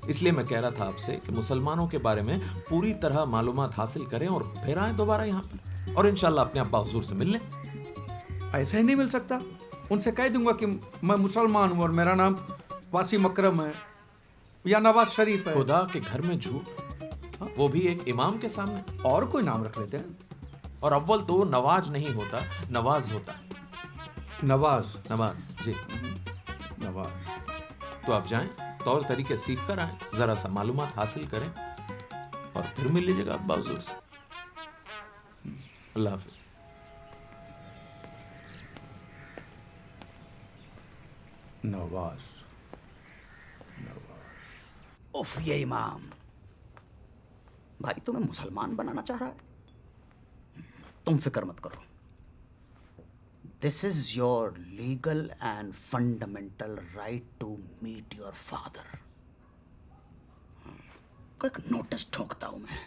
इसलिए मैं कह रहा था आपसे कि मुसलमानों के बारे में पूरी तरह मालूमात हासिल करें और फिर आए दोबारा यहाँ पर और इंशाल्लाह अपने अब्बा हुजूर से मिल लें। ऐसे ही नहीं मिल सकता? उनसे कह दूंगा कि मैं मुसलमान हूँ और मेरा नाम वासिम अकरम है या नवाज शरीफ है। खुदा के घर में झूठ, वो भी एक इमाम के सामने। और कोई नाम रख लेते हैं। और अव्वल तो नवाज नहीं होता, नवाज होता। नवाज? नवाज जी, नवाज। तो आप जाएं, तौर तरीके सीख कर आए, जरा सा मालूमात हासिल करें और फिर मिल लीजिएगा अब्बा हुजूर से। अल्लाह हाफिज। नवाज। उफ, ये इमाम भाई तुम्हें मुसलमान बनाना चाह रहा है। तुम फिक्र मत करो, this is your legal and fundamental right to meet your father. एक नोटिस ठोकता हूं मैं,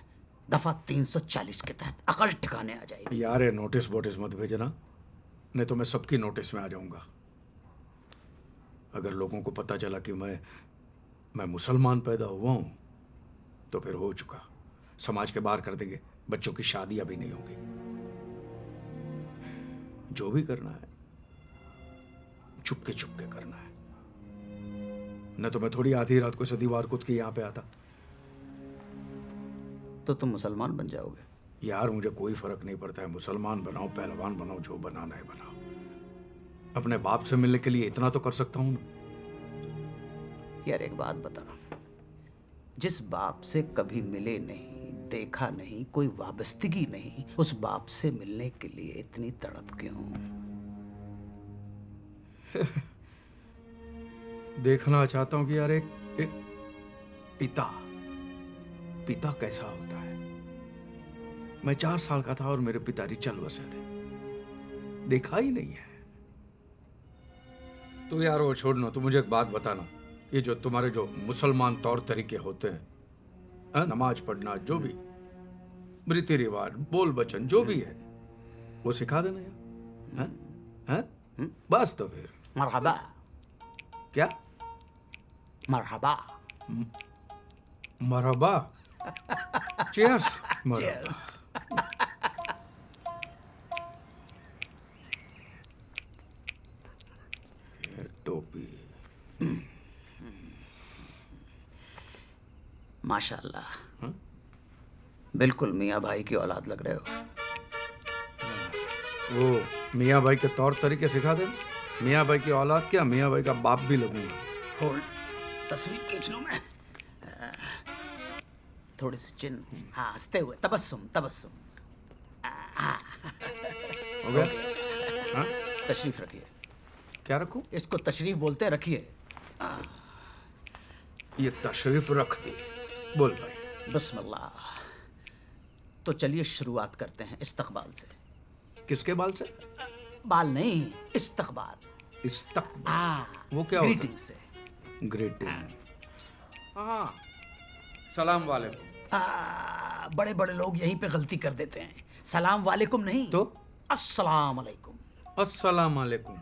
दफा 340 के तहत अकल ठिकाने आ जाएगी। यार ये नोटिस वोटिस मत भेजना, नहीं तो मैं सबकी नोटिस में आ जाऊंगा। अगर लोगों को पता चला कि मैं मुसलमान पैदा हुआ हूं तो फिर हो चुका, समाज के बाहर कर देंगे, बच्चों की शादी अभी नहीं होगी। जो भी करना है चुपके करना है, न तो मैं थोड़ी आधी रात को सदीवार कूद के यहाँ पे आता। तो तुम मुसलमान बन जाओगे? यार मुझे कोई फर्क नहीं पड़ता है, मुसलमान बनाओ, पहलवान बनाओ, जो बनाना है बनाओ। अपने बाप से मिलने के लिए इतना तो कर सकता हूं ना। यार एक बात बता, जिस बाप से कभी मिले नहीं, देखा नहीं, कोई वाबस्तगी नहीं, उस बाप से मिलने के लिए इतनी तड़प क्यों? देखना चाहता हूं कि यार एक पिता कैसा होता है। मैं 4 साल का था और मेरे पिताजी चल बसे थे, देखा ही नहीं है। तो यार वो छोड़ना, तो मुझे एक बात बताना, ये जो तुम्हारे जो मुसलमान तौर तरीके होते हैं, नमाज पढ़ना, जो भी रीति रिवाज, बोल बचन, जो भी है वो सिखा देना यार। हैं? बस तो फिर मरहबा। क्या? मरहबा। मरहबा। चीयर्स। चीयर्स। टोपी। माशाल्लाह, बिल्कुल मियाँ भाई की औलाद लग रहे हो। वो मियाँ भाई के तौर तरीके सिखा दे। मियाँ भाई की औलाद क्या, मियाँ भाई का बाप भी लगूंगा। होल्ड, तस्वीर खींच लूं मैं। थोड़ी सी चिन, हाँ, हंसते हुए, तबस्सुम तबस्सुम। हो गया? हाँ? तशरीफ रखिए। क्या रखूं? इसको तशरीफ बोलते, रखिए। ये तशरीफ रख दी। बोल भाई। बिस्मिल्लाह। तो चलिए शुरुआत करते हैं इस्तकबाल से। किसके बाल से? बाल नहीं, इस्तकबाल। वो क्या होता है? ग्रीटिंग से। ग्रीटिंग। हाँ, सलाम वालेकुम। बड़े बड़े लोग यहीं पे गलती कर देते हैं। सलाम वालेकुम नहीं तो अस्सलाम वालेकुम। अस्सलाम वालेकुम।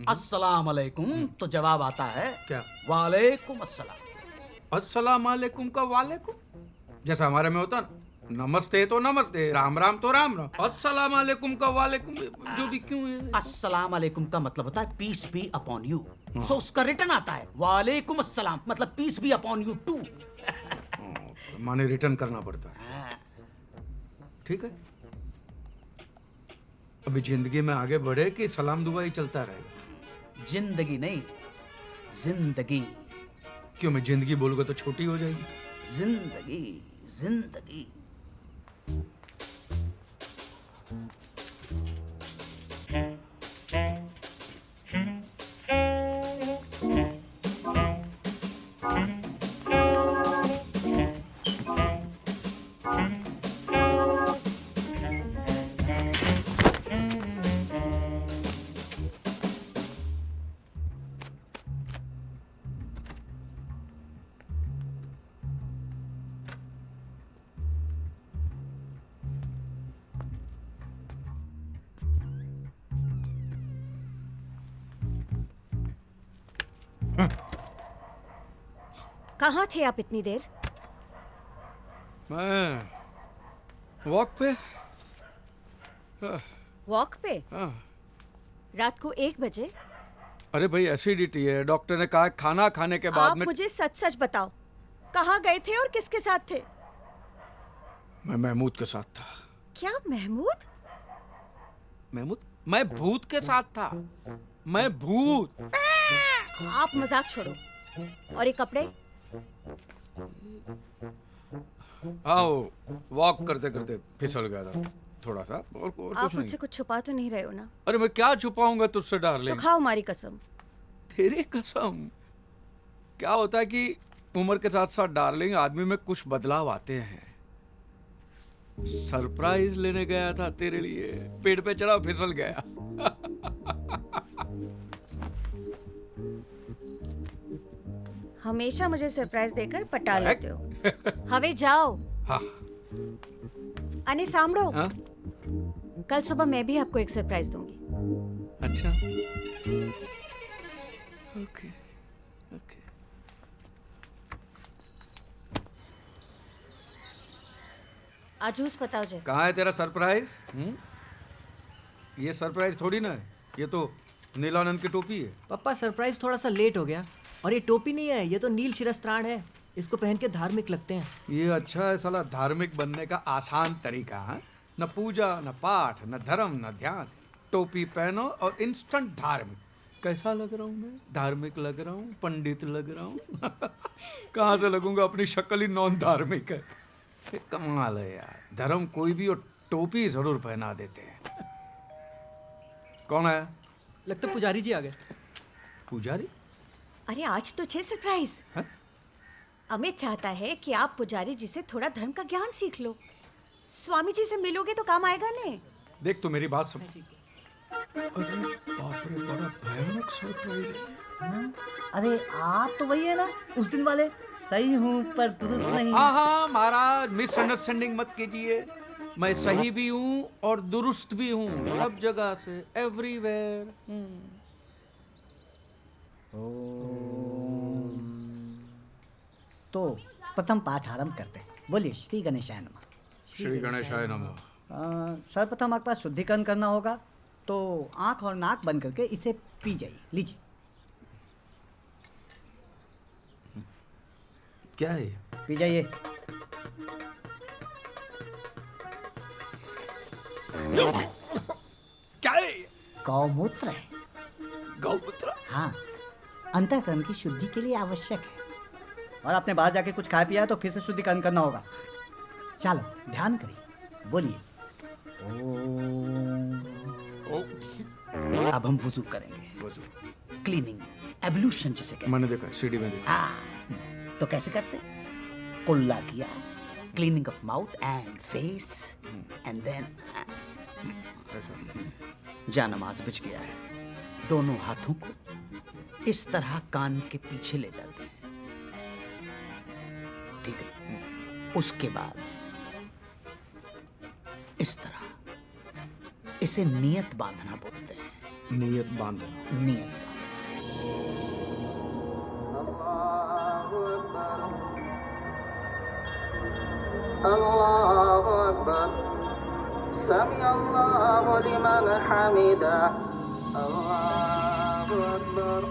अस्सलाम वालेकुम तो जवाब आता है क्या? वालेकुम अस्सलाम। अस्सलाम वालेकुम का वालेकुम, जैसा हमारे में होता ना, नमस्ते तो नमस्ते, राम राम तो राम राम। अस्सलाम वालेकुम का वालेकुम जो भी क्यों है? अस्सलाम वालेकुम का मतलब होता है peace be upon you. So उसका रिटर्न आता है वालेकुम अस्सलाम, मतलब peace be upon you too. माने रिटर्न करना पड़ता है। ठीक है, अभी जिंदगी में आगे बढ़े कि सलाम दुआ ही चलता रहेगा? जिंदगी नहीं, जिंदगी। क्यों, मैं जिंदगी बोलूंगा तो छोटी हो जाएगी? जिंदगी, जिंदगी। कहाँ थे आप इतनी देर? मैं वॉक पे। वॉक पे? हाँ। रात को 1 बजे? अरे भाई, एसिडिटी है, डॉक्टर ने कहा खाना खाने के बाद आप में। मुझे सच सच बताओ, कहाँ गए थे और किसके साथ थे? मैं महमूद के साथ था। क्या महमूद? महमूद? मैं भूत के साथ था। मैं भूत। आप मजाक छोड़ो। और ये कपड़े? आओ, वॉक करते करते फिसल गया था थोड़ा सा, और कुछ आप नहीं। मुझसे कुछ छुपा तो नहीं रहे हो ना? अरे मैं क्या छुपाऊंगा तुझसे तो डार्लिंग? खाओ हमारी कसम। तेरी कसम? क्या होता है कि उम्र के साथ साथ डार्लिंग, आदमी में कुछ बदलाव आते हैं। सरप्राइज लेने गया था तेरे लिए, पेड़ पे चढ़ा फिसल गया। हमेशा मुझे सरप्राइज देकर पटा लेते हो। हवे जाओ। हाँ। अने सामड़ो। हाँ? कल सुबह मैं भी आपको एक सरप्राइज दूंगी। अच्छा, ओके ओके। आजूस बताओ जे। कहाँ है तेरा सरप्राइज? ये सरप्राइज थोड़ी ना है, ये तो नीलानंद की टोपी है। पापा, सरप्राइज थोड़ा सा लेट हो गया। और ये टोपी नहीं है, ये तो नील शिरस्त्राण है। इसको पहन के धार्मिक लगते हैं। ये अच्छा है साला, धार्मिक बनने का आसान तरीका है। न पूजा, न पाठ, न धर्म, न ध्यान। टोपी पहनो और इंस्टेंट धार्मिक। कैसा लग रहा हूँ मैं? धार्मिक लग रहा हूँ, पंडित लग रहा हूँ। कहाँ से लगूंगा, अपनी शक्ल ही नॉन धार्मिक है। ये कमाल है यार, धर्म कोई भी और टोपी जरूर पहना देते हैं। कौन है? लगता पुजारी जी आ गए। पुजारी? अरे आज तो 6 सरप्राइज। अमित चाहता है कि आप पुजारी जी से थोड़ा धर्म का ज्ञान सीख लो। स्वामी जी से मिलोगे तो काम आएगा ने। देख तो मेरी बात सुन। अरे बाप रे, बड़ा भयानक सरप्राइज है। अरे आप तो वही है ना उस दिन वाले? सही हूँ पर दुरुस्त नहीं। हाँ हाँ महाराज, मिसअंडरस्टैंडिंग मत कीजिए। मैं सही भी हूँ और दुरुस्त भी हूँ, सब जगह से, एवरीवेयर। तो प्रथम पाठ आरंभ करते हैं। बोलिए श्री गणेशाय नमः। श्री गणेशाय नमः। सर्वप्रथम आपके पास शुद्धिकरण करना होगा, तो आंख और नाक बंद करके इसे पी जाइए। लीजिए। क्या है? पी जाइए। क्या है? गौमूत्र है। गौमूत्र? हाँ, अंतःकरण की शुद्धि के लिए आवश्यक है। और आपने बाहर जाके कुछ खाया पिया है तो फिर से शुद्धिकरण करना होगा। चलो ध्यान करिए। बोलिए ओम। अब हम वुजू करेंगे। वुजू, क्लीनिंग, एब्लूशन जिसे कहते हैं। मैंने देखा, सीढ़ी में देखा। तो कैसे करते? कुल्ला किया, cleaning of mouth and face, and then जानमाज बिछ गया है। दोनों हाथों को इस तरह कान के पीछे ले जाते हैं, ठीक है? उसके बाद इस तरह इसे नियत बांधना बोलते हैं। नियत बांधना। नियत अल्लाहु अकबर समी अल्लाहु लिमन हमिदा अल्लाहु अकबर।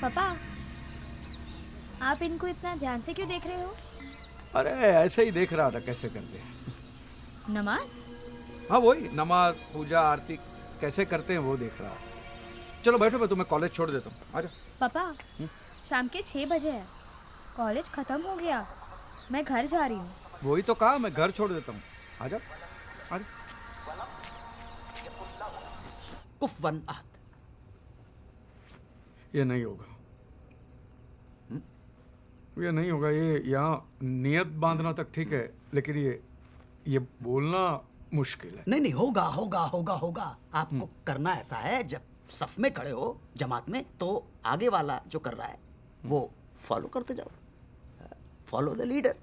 पापा, आप इनको इतना ध्यान से क्यों देख रहे हो? अरे ऐसे ही देख रहा था कैसे करते हैं। नमाज? हाँ वही नमाज पूजा आरती कैसे करते हैं वो देख रहा। चलो बैठो, मैं तुम्हें कॉलेज छोड़ देता हूँ, आजा। पापा, शाम के 6 बजे है, कॉलेज खत्म हो गया, मैं घर जा रही हूँ। वही तो कहा, मैं घर छोड़ देता हूँ, आजा आजा। कुफवन अहद। ये नहीं होगा, ये नहीं होगा। ये यहाँ नियत बांधना तक ठीक है, लेकिन ये बोलना मुश्किल है। नहीं नहीं, होगा होगा होगा होगा। आपको करना ऐसा है, जब सफ में खड़े हो जमात में, तो आगे वाला जो कर रहा है वो फॉलो करते जाओ। Follow the leader.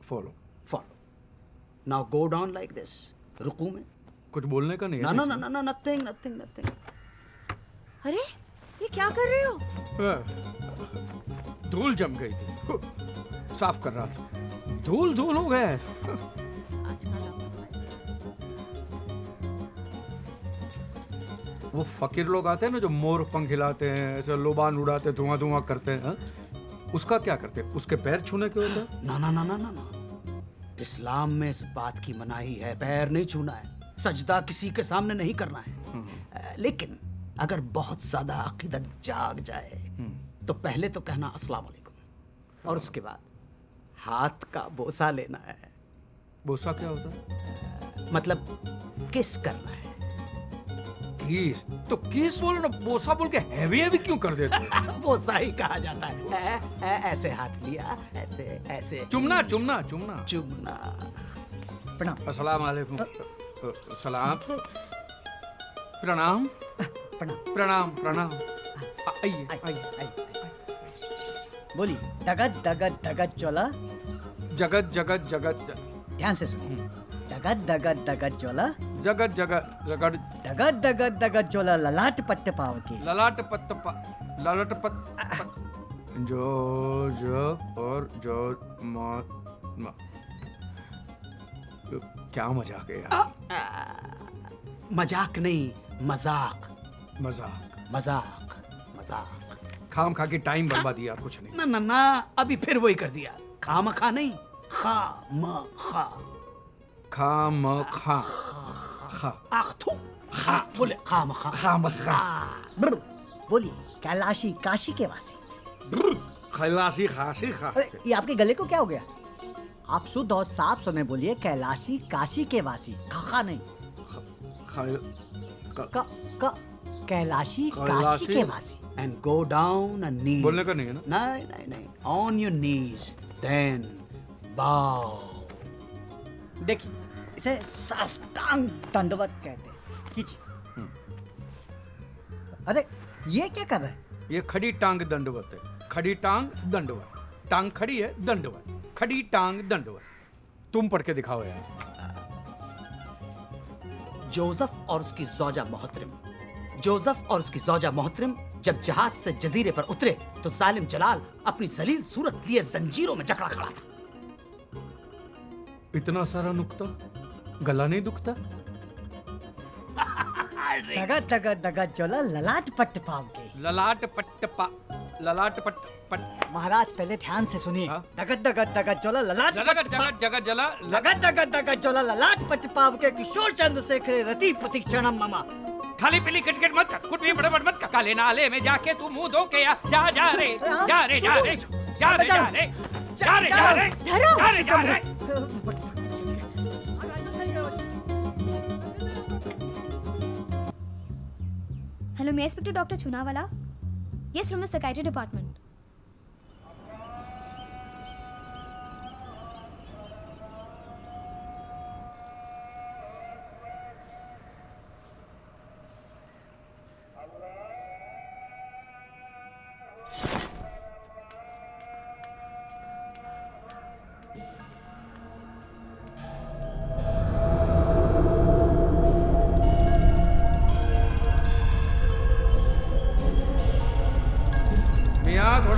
Follow follow. Now go down like this. रुकू में कुछ बोलने का नहीं है। ना ना ना ना, नथिंग नथिंग नथिंग। अरे ये क्या कर रहे हो? धूल जम गई थी, साफ कर रहा था, धूल धूल हो गया है। वो फकीर लोग आते हैं ना जो मोर पंख हिलाते हैं, ऐसे लोबान उड़ाते, धुआं धुआं करते हैं, हाँ? उसका क्या करते हैं? उसके पैर छूने के होता है? ना ना ना ना ना ना, इस्लाम में इस बात की मनाही है, पैर नहीं छूना है, सजदा किसी के सामने नहीं करना है। लेकिन अगर बहुत ज्यादा अकीदत जाग जाए तो पहले तो कहना अस्सलाम वालेकुम, और उसके बाद हाथ का बोसा लेना है। बोसा क्या होता है? मतलब किस करना है। किस तो किस बोलो ना, बोसा बोल के हैवी हैवी क्यों कर देते हो? बोसा ही कहा जाता है। ऐसे हाथ लिया, ऐसे ऐसे चुमना चुमना चुमना चुमना। प्रणाम। अस्सलाम वालेकुम। सलाम। प्रणाम प्रणाम प्रणाम प्रणाम। आइए आइए। बोलिए। डगत डगत डगत चोला। जगत जगत जगत। ध्यान से सुनिए। डगत डगत डगत चोला। जगत जगत जगत। डगत डगत डगत चोला ललाट पट्ट पाव के। ललाट पत्त ललाट पत्त जो और जो मा क्या मजाक है यार। मजाक नहीं, मजाक मजाक मजाक मजाक। खाम खा के टाइम बर्बाद दिया, कुछ नहीं। ना ना ना, अभी फिर वही कर दिया। खाम खा नहीं, खा म खा। खाम खा खा आखथू खा बोले, खाम खा खाम खा। बोलिए। कैलाशी काशी के वासी। खलासी खासी खा। अरे ये आपके गले को क्या हो गया? आप शुद्ध और साफ सुने बोलिए। कैलाशी काशी के वासी। खा नहीं। कैलाशी काशी के वासी। And go down a knee. बोलने का नहीं है ना? नहीं नहीं नहीं, on your knees, then bow. देखिए, इसे साष्टांग दंडवत कहते हैं। कीजिए। अरे ये क्या कर रहे हैं? ये खड़ी टांग दंडवत है। खड़ी टांग दंडवत। टांग खड़ी है, दंडवत। खड़ी टांग दंडवत। तुम पढ़ के दिखाओ यार। जोसेफ और उसकी ज़ौजा मोहतरम। जोसेफ और उसकी ज़ौजा मोहतरम जब जहाज से जजीरे पर उतरे तो जालिम जलाल अपनी जलील सूरत लिए जंजीरों में जकड़ा खड़ा था। इतना सारा नुक्ता, गला नहीं दुखता? दगत दगत दगत चोला ललाट पट्ट पाव के। ललाट पट्ट पट। महाराज पहले ध्यान से सुनिए। दगत दगत दगत चोला ललाट जगत जगत जगत जला दगत दगत दगत चोला ललाट पट्ट पाव के किशोर चंद्र शेखर रति प्रतीक्षणम ममा। खाली पीली किटकिट मत कर, कुछ भी बड़बड़ मत कर। काले नाले में जाके तू मुंह धो के आ। जा जा रे जा रे जा रे जा रे जा रे जा रे जा रे जा रे जा रे। हेलो, मैं inspector doctor Chunawala. Yes, from the psychiatry department.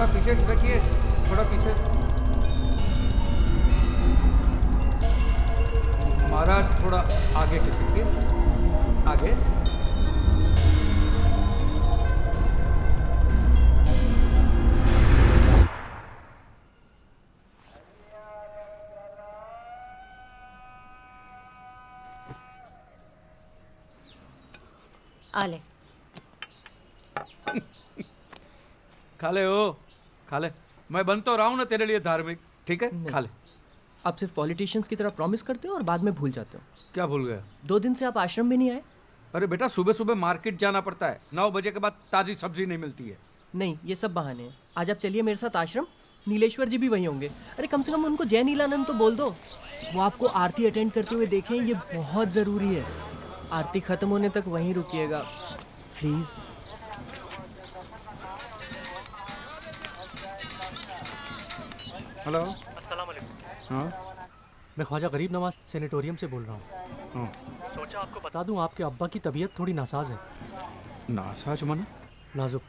थोड़ा पीछे खिसकिए, थोड़ा पीछे। महाराज थोड़ा आगे खिसकिए, आगे। आ ले। खा ले ओ, खा ले। मैं बन तो रहा हूं ना तेरे लिए धार्मिक, ठीक है? खा ले। आप सिर्फ पॉलिटिशियंस की तरह प्रॉमिस करते हो और बाद में भूल जाते हो। क्या भूल गया? 2 दिन से आप आश्रम भी नहीं आए। अरे बेटा, सुबह सुबह मार्केट जाना पड़ता है, 9 बजे के बाद ताजी सब्जी नहीं मिलती है। नहीं, ये सब बहाने हैं। आज आप चलिए मेरे साथ आश्रम, नीलेश्वर जी भी वहीं होंगे। अरे कम से कम उनको जय नीलानंद तो बोल दो, वो आपको आरती अटेंड करते हुए देखें, ये बहुत ज़रूरी है। आरती खत्म होने तक वहीं रुकिएगा प्लीज़। हेलो। अस्सलाम वालेकुम। हाँ मैं ख्वाजा गरीब नवाज सेनेटोरियम से बोल रहा हूँ। हाँ। सोचा आपको बता दूँ, आपके अब्बा की तबीयत थोड़ी नासाज है। नासाज माना? नाजुक।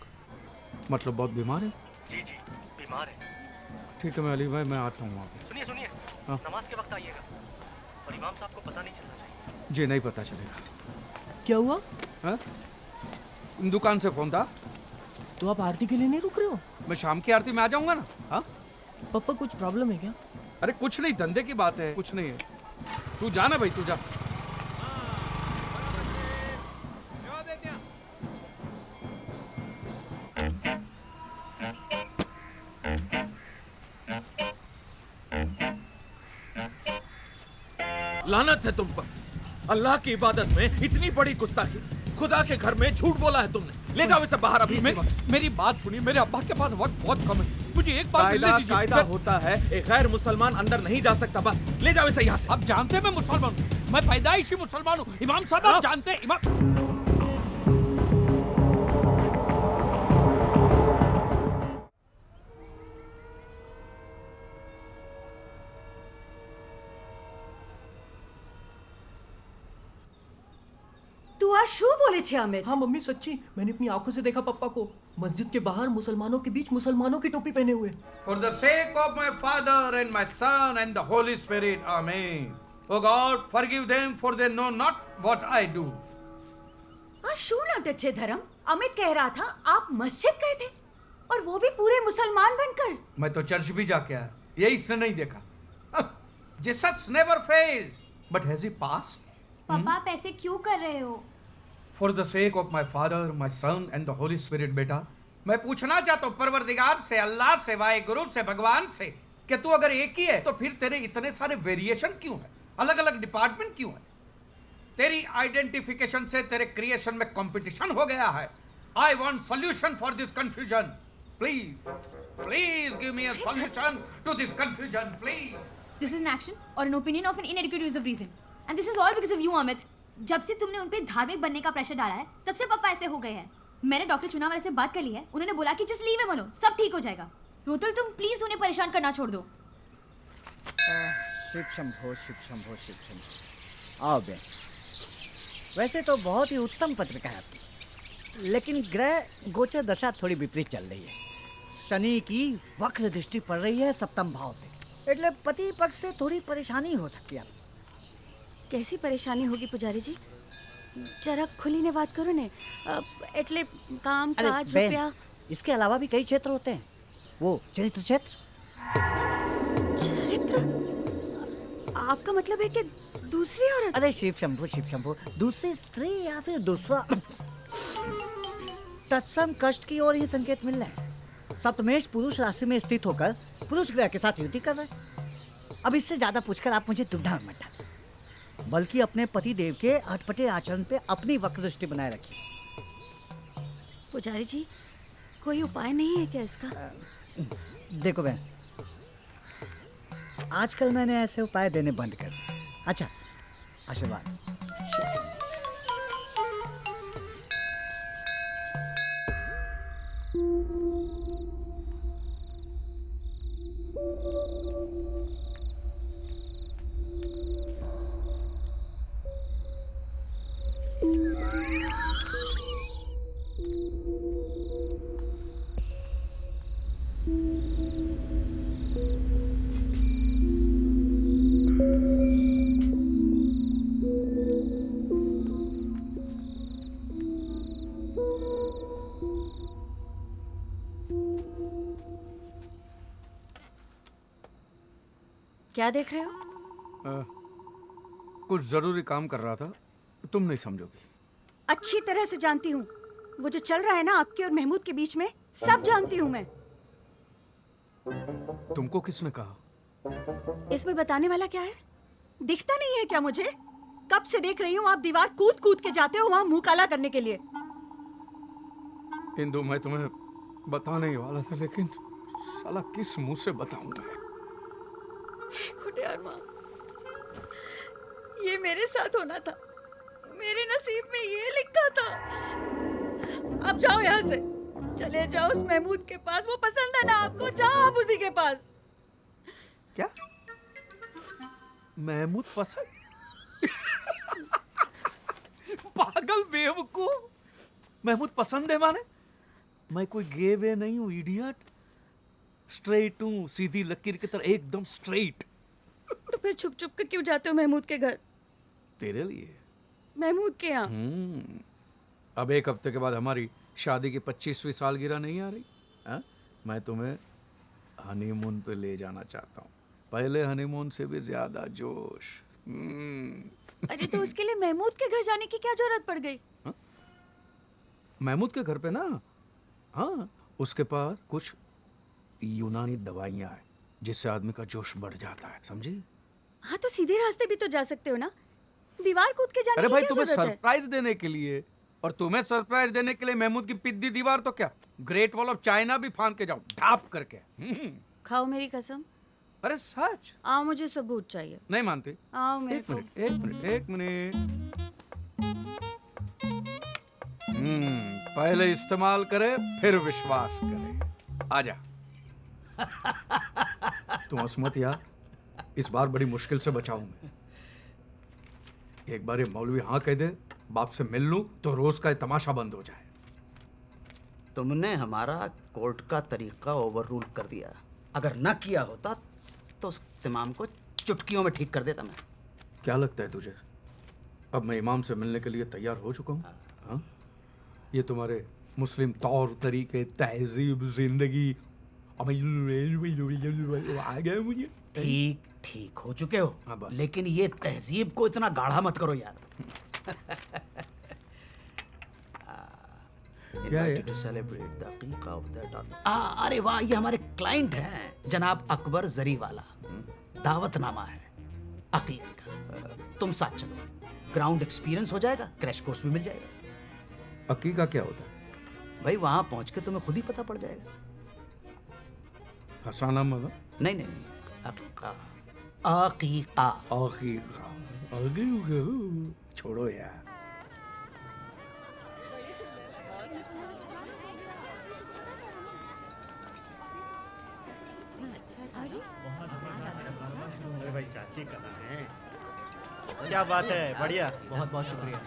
मतलब बहुत बीमार है? जी जी, बीमार है। ठीक है, मैं अली भाई मैं आता हूँ वहाँ पे। सुनिए सुनिए, हाँ। नमाज के वक्त आइएगा और इमाम साहब को पता नहीं चलना चाहिए। जी नहीं पता चलेगा। क्या हुआ? हाँ? दुकान से फोन था। तो आप आरती के लिए नहीं रुक रहे हो? मैं शाम की आरती में आ जाऊंगा ना। हाँ? पापा कुछ प्रॉब्लम है क्या? अरे कुछ नहीं, धंधे की बात है, कुछ नहीं है। तू जा ना भाई, तू जा। लानत है तुम पर। अल्लाह की इबादत में इतनी बड़ी गुस्ताखी। खुदा के घर में झूठ बोला है तुमने। ले जाओ इसे बाहर अभी। मेरी बात सुनिए, मेरे अब्बा के पास वक्त बहुत कम है, मुझे एक बार मिलने दीजिए। कायदा होता है, एक गैर मुसलमान अंदर नहीं जा सकता। बस ले जाओ इसे यहाँ से। आप जानते हैं मैं मुसलमान हूँ, मैं पैदाइशी मुसलमान हूँ। इमाम साहब आप जानते हैं इमाम। तू आज शू बोले छे अमित? हाँ मम्मी, सच्ची मैंने अपनी आंखों से देखा पप्पा को मस्जिद के बाहर मुसलमानों के बीच मुसलमानों की टोपी पहने हुए। For the sake of my Father and my Son and the Holy Spirit, Amen. Oh God, forgive them for they know not what I do. आज शू नाटक छे धर्म? अमित कह रहा था आप मस्जिद गए थे और वो भी पूरे मुसलमान बनकर। मैं तो चर्च भी जाके आया, ये इसने नहीं देखा। Jesus never fails, but has he passed? पापा आप ऐसे क्यों कर रहे हो? For the sake of my Father, my Son and the Holy Spirit, बेटा, मैं पूछना चाहता हूँ परवरदिगार से, अल्लाह से, वाहेगुरु से, भगवान से, कि तू अगर एक ही है तो फिर तेरे इतने सारे वेरिएशन क्यों है, अलग अलग डिपार्टमेंट क्यों है? तेरी आइडेंटिफिकेशन से तेरे क्रिएशन में कंपटीशन हो गया है। I want solution for this confusion. Please, please give me a solution to this confusion, please. This is an action or an opinion of an inadequate use of reason. And this is all because of you, Amit. जब से तुमने उन पे धार्मिक बनने का प्रेशर डाला है, तब से पापा ऐसे हो गए हैं। मैंने डॉक्टर चुनाव वाले से बात कर ली है, उन्होंने बोला कि जस्ट लीव हिम अलोन, सब ठीक हो जाएगा। रोतल तुम प्लीज उन्हें परेशान करना छोड़ दो। शिव शंभो शिव शंभो शिव शंभो। आओ बहन, वैसे तो बहुत ही उत्तम पत्रिका है आपकी, लेकिन ग्रह गोचर दशा थोड़ी विपरीत चल रही है। शनि की वक्र दृष्टि पड़ रही है सप्तम भाव से, એટલે पति पक्ष से थोड़ी परेशानी हो सकती है। कैसी परेशानी होगी पुजारी जी? जरा खुलीने बात करो ने। એટલે काम काज रुपया। इसके अलावा भी कई क्षेत्र होते हैं, वो चरित्र क्षेत्र। चरित्र? आपका मतलब है कि दूसरी औरत? अरे शिव शंभो, दूसरी स्त्री या फिर दूसरा तत्सम कष्ट की ओर ही संकेत मिल रहे हैं। सप्तमेश पुरुष राशि में स्थित होकर पुरुष ग्रह के साथ युति कर रहे हैं। अब इससे ज्यादा पूछकर आप मुझे दुविधा में मत डालें, बल्कि अपने पति देव के अटपटे आचरण पे अपनी वक्र दृष्टि बनाए रखिए। पुजारी जी, कोई उपाय नहीं है क्या इसका? देखो बहन, आजकल मैंने ऐसे उपाय देने बंद कर दिए। अच्छा, आशीर्वाद। क्या देख रहे हो? कुछ जरूरी काम कर रहा था, तुम नहीं समझोगी। अच्छी तरह से जानती हूँ। वो जो चल रहा है ना आपके और महमूद के बीच में, सब जानती हूँ मैं। तुमको किसने कहा? इसमें बताने वाला क्या है? दिखता नहीं है क्या मुझे? कब से देख रही हूँ आप दीवार कूद कूद के जाते हो वहां मुंह काला करने के लिए। इंदु, मैं तुम्हें बताने ही वाला था, लेकिन साला किस मुंह से बताऊंगा? खुदियार माँ, ये मेरे साथ होना था, मेरे नसीब में ये लिखा था। अब जाओ यहाँ से, चले जाओ उस महमूद के पास। वो पसंद है ना आपको, जाओ आप उसी के पास। क्या महमूद पसंद? पागल बेवकूफ, महमूद पसंद है माने? मैं कोई गे वे नहीं हूँ इडियट। स्ट्रेट हूँ, सीधी लकीर की तरह, एकदम स्ट्रेट। तो फिर छुप छुप के क्यों जाते हो महमूद के घर? तेरे लिए। महमूद के यहाँ? अब एक हफ्ते के बाद हमारी शादी की 25वीं सालगिरह नहीं आ रही? हा? मैं तुम्हें हनीमून पे ले जाना चाहता हूँ, पहले हनीमून से भी ज्यादा जोश। अरे तो उसके लिए महमूद के घर जाने की क्या जरूरत पड़ गई? महमूद के घर पे ना, हाँ, उसके पास कुछ यूनानी दवाइयाँ हैं जिससे आदमी का जोश बढ़ जाता है, समझी? हाँ तो सीधे रास्ते भी तो जा सकते हो ना, दीवार कूद के जाने अरे की भाई, क्या तुम्हें जरूरत है? सरप्राइज देने के लिए, और तुम्हें सरप्राइज देने के लिए महमूद की पिद्दी दीवार तो क्या, ग्रेट वॉल ऑफ चाइना भी फांद के जाओ, ढाप करके। खाओ मेरी कसम। अरे सच? आओ, मुझे सबूत चाहिए। नहीं मानते? आओ मेरे को। एक मिनट। पहले इस्तेमाल करे फिर विश्वास करे। आजा। तुम हंस मत यार, इस बार बड़ी मुश्किल से बचाऊं मैं। एक बार ये मौलवी हाँ कह दे, बाप से मिल लूं तो रोज का ये तमाशा बंद हो जाए। तुमने हमारा कोर्ट का तरीका ओवररूल कर दिया। अगर न किया होता तो उस इमाम को चुटकियों में ठीक कर देता मैं। क्या लगता है तुझे, अब मैं इमाम से मिलने के लिए तैयार हो चुका हूँ? हाँ? ये तुम्हारे मुस्लिम तौर तरीके, तहजीब, जिंदगी आ गए मुझे। ठीक हो चुके हो, लेकिन ये तहजीब को इतना गाढ़ा मत करो यार। क्या है? To celebrate the aqiqah of their daughter. अरे वाह, ये हमारे क्लाइंट हैं जनाब अकबर जरीवाला। दावतनामा है अकीके का। तुम साथ चलो, ग्राउंड एक्सपीरियंस हो जाएगा, क्रैश कोर्स भी मिल जाएगा। अकीका क्या होता है? भाई वहां पहुंच के तुम्हें खुद ही पता पड़ जाएगा। फसाना मगर? नहीं, अकीका। अकीका। छोड़ो यार। अरे भाई चाची कहाँ हैं? क्या बात है, बढ़िया। बहुत बहुत शुक्रिया।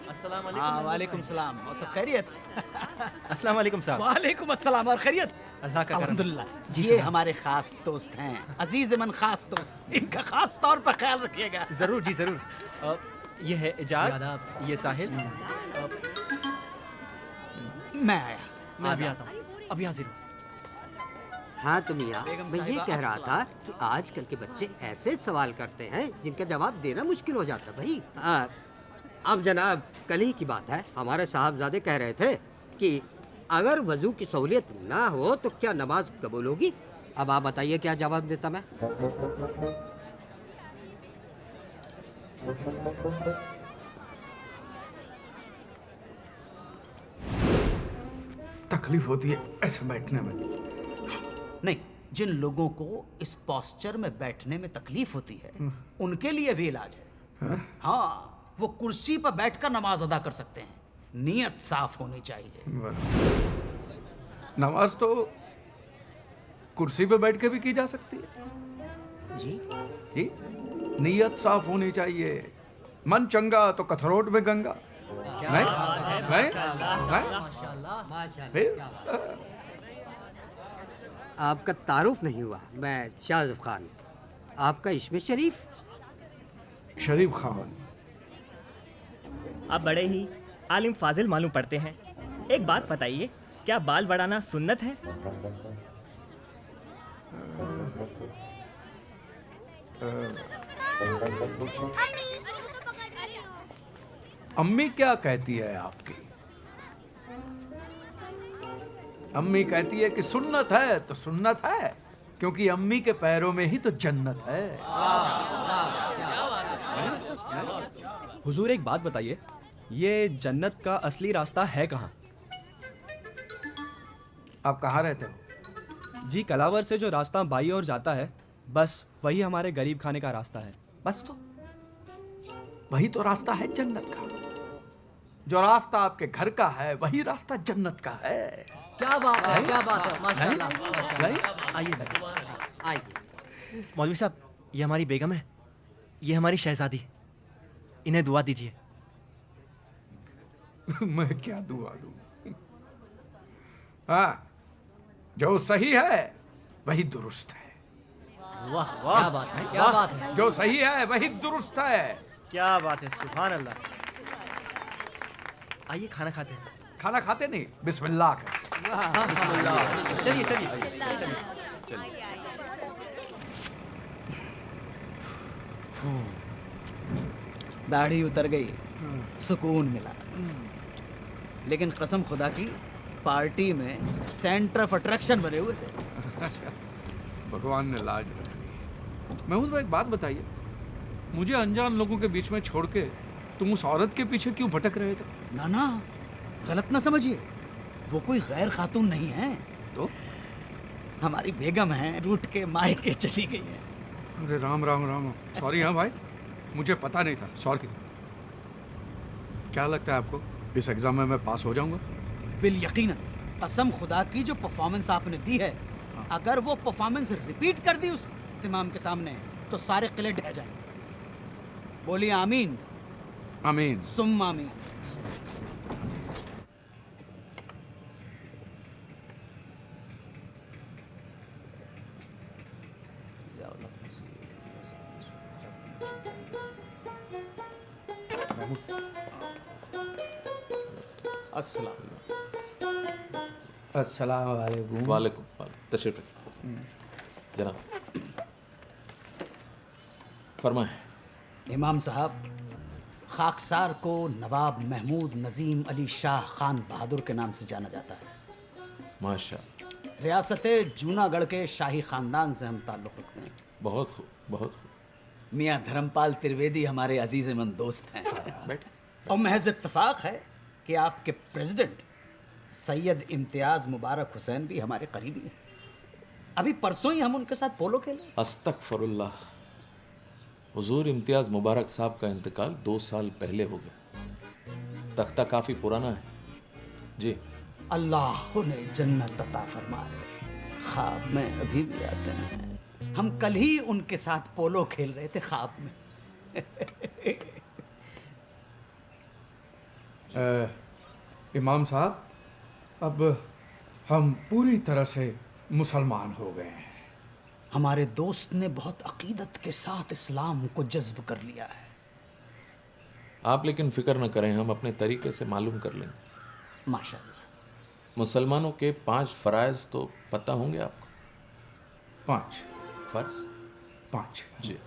अस्सलाम वालेकुम सलाम। और सब खैरियत? अस्सलाम वालेकुम साहब। वालेकुम अस्सलाम और खैरियत? अल्लाह का करम। अल्हम्दुलिल्लाह। ये हमारे खास दोस्त हैं, अजीज मन खास दोस्त, इनका खास तौर पर ख्याल रखिएगा। जरूर जी जरूर। ये है इजाज, ये साहिल। मैं आया। मैं अभी आता हूँ, अभी हाजिर हूँ। हाँ तो मियाँ, मैं ये कह रहा था कि आजकल के बच्चे ऐसे सवाल करते हैं जिनका जवाब देना मुश्किल हो जाता भाई। अब जनाब, कल ही की बात है, हमारे साहबजादे कह रहे थे कि अगर वजू की सहूलियत ना हो तो क्या नमाज कबूल होगी? अब आप बताइए क्या जवाब देता मैं? तकलीफ होती है ऐसे बैठने में? नहीं, जिन लोगों को इस पोस्चर में बैठने में तकलीफ होती है उनके लिए भी इलाज है। हाँ, वो कुर्सी पर बैठकर नमाज अदा कर सकते हैं, नियत साफ होनी चाहिए। नमाज तो कुर्सी पे बैठ के भी की जा सकती है जी। नियत साफ होनी चाहिए। मन चंगा तो कथरोट में गंगा। नहीं? आपका तारुफ नहीं हुआ। मैं शाहज़ब खान। आपका इस्म शरीफ? शरीफ खान। आप बड़े ही आलिम फाजिल मालूम पड़ते हैं। एक बात बताइए, क्या बाल बढ़ाना सुन्नत है? अम्मी क्या कहती है आपकी? अम्मी कहती है कि सुन्नत है तो सुन्नत है, क्योंकि अम्मी के पैरों में ही तो जन्नत है। हुजूर एक बात बताइए, ये जन्नत का असली रास्ता है कहाँ? आप कहाँ रहते हो? जी कलावर से जो रास्ता बाई ओर जाता है, बस वही हमारे गरीब खाने का रास्ता है। बस तो वही तो रास्ता है जन्नत का। जो रास्ता आपके घर का है वही रास्ता जन्नत का है। क्या बात है, क्या बात है, माशाल्लाह। आइए आइए। मौलवी साहब, ये हमारी बेगम है, ये हमारी शहजादी, इन्हें दुआ दीजिए। मैं क्या दुआ दूं? हाँ, जो सही है वही दुरुस्त है। वाह वाह, क्या बात है, क्या बात है। जो सही है वही दुरुस्त है। क्या बात है, सुभान अल्लाह। आइए खाना खाते हैं। खाना खाते नहीं, बिस्मिल्लाह कर। चलिए चलिए। दाढ़ी उतर गई, सुकून मिला। लेकिन कसम खुदा की, पार्टी में सेंटर ऑफ अट्रैक्शन बने हुए थे। भगवान ने लाज रख ली। महमूद भाई, एक बात बताइए, मुझे अनजान लोगों के बीच में छोड़ के तुम उस औरत के पीछे क्यों भटक रहे थे? ना ना, गलत ना समझिए, वो कोई गैर खातून नहीं है। तो हमारी बेगम है, रूठ के मायके चली गई है। अरे राम राम राम, सॉरी। हाँ भाई, मुझे पता नहीं था, सॉरी। क्या लगता है आपको, इस एग्जाम में मैं पास हो जाऊंगा? बिल यकीनन, कसम खुदा की, जो परफॉर्मेंस आपने दी है, अगर वो परफॉर्मेंस रिपीट कर दी उस इमाम के सामने तो सारे किले ढह जाएंगे। बोलिए आमीन। आमीन सुम आमीन। अस्सलाम वालेकुम। वालेकुम। तशरीफ रखिए जनाब, फरमाएं। इमाम साहब, खाकसार को नवाब महमूद नजीम अली शाह खान बहादुर के नाम से जाना जाता है। माशाअल्लाह। रियासत जूनागढ़ के शाही खानदान से हम ताल्लुक़ रखते हैं। बहुत खूब, बहुत खूब। मियाँ धर्मपाल त्रिवेदी हमारे अजीज़-ए-मंद दोस्त हैं। और महज इत्तफाक है कि आपके प्रेसिडेंट सैयद इम्तियाज़ मुबारक हुसैन भी हमारे करीबी हैं। अभी परसों ही हम उनके साथ पोलो खेले। अस्तगफिरुल्लाह। हुजूर इम्तियाज़ मुबारक साहब का इंतकाल 2 साल पहले हो गया। तख्ता काफ़ी पुराना है जी। अल्लाह उन्हें जन्नत अता फरमाए। ख्वाब में अभी भी आते हैं। हम कल ही उनके साथ पोलो खेल रहे थे ख्वाब में। इमाम साहब, अब हम पूरी तरह से मुसलमान हो गए हैं। हमारे दोस्त ने बहुत अकीदत के साथ इस्लाम को जज्ब कर लिया है। आप लेकिन फिक्र न करें, हम अपने तरीके से मालूम कर लेंगे। माशाअल्लाह। मुसलमानों के 5 फ़राइज़ तो पता होंगे आपको? 5 फ़र्ज़? 5 जी।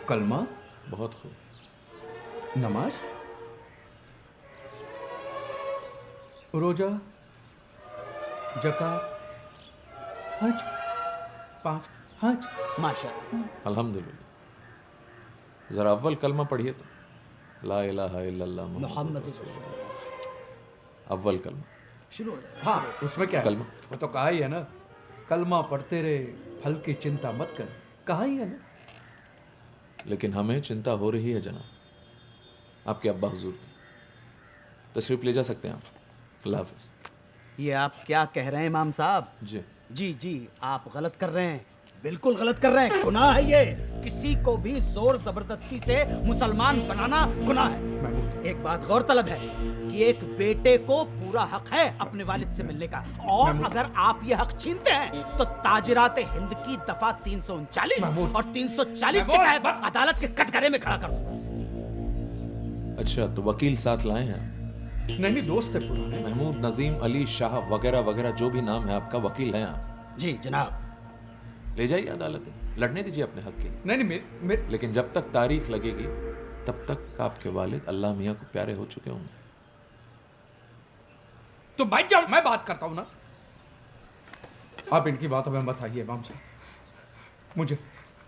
कलमा। बहुत खूब। नमाज, रोजा, ज़कात, हज। 5 हज। माशाअल्लाह। अल्हम्दुलिल्लाह। ज़रा अव्वल कलमा पढ़िए तो। ला इलाहा इल्लल्लाह मुहम्मद अव्वल कलमा शुरू हो जाए। हाँ, उसमें क्या है? कलमा। वो तो कहा ही है ना, कलमा पढ़ते रहे, फल की चिंता मत कर। कहा ही है ना। लेकिन हमें चिंता हो रही है जनाब, आपके अब्बा हुजूर की। तशरीफ ले जा सकते हैं आप। अल्लाह हाफ़िज़। ये आप क्या कह रहे हैं इमाम साहब? जी जी जी, आप गलत कर रहे हैं, बिल्कुल गलत कर रहे हैं। गुनाह है ये। किसी को भी जोर जबरदस्ती से मुसलमान बनाना गुनाह है। एक बात गौरतलब है कि एक बेटे को पूरा हक है अपने वालिद से मिलने का, और अगर आप ये हक छीनते हैं तो ताजिरात हिंद की दफा 339 और 340 के तहत अदालत के कटघरे में खड़ा कर दूंगा। अच्छा, तो वकील साथ लाए हैं? नहीं, दोस्त है पुराने। महमूद नजीम अली शाह वगैरह वगैरह जो भी नाम है आपका, वकील हैं आप? जी जनाब। ले जाइए अदालत में, लड़ने दीजिए अपने हक के लिए। नहीं मेरे लेकिन जब तक तारीख लगेगी तब तक आपके वालिद अल्लाह मियाँ को प्यारे हो चुके होंगे। तो बैठ जाओ, मैं बात करता हूं ना। आप इनकी बातों में मत आइए इमाम साहब।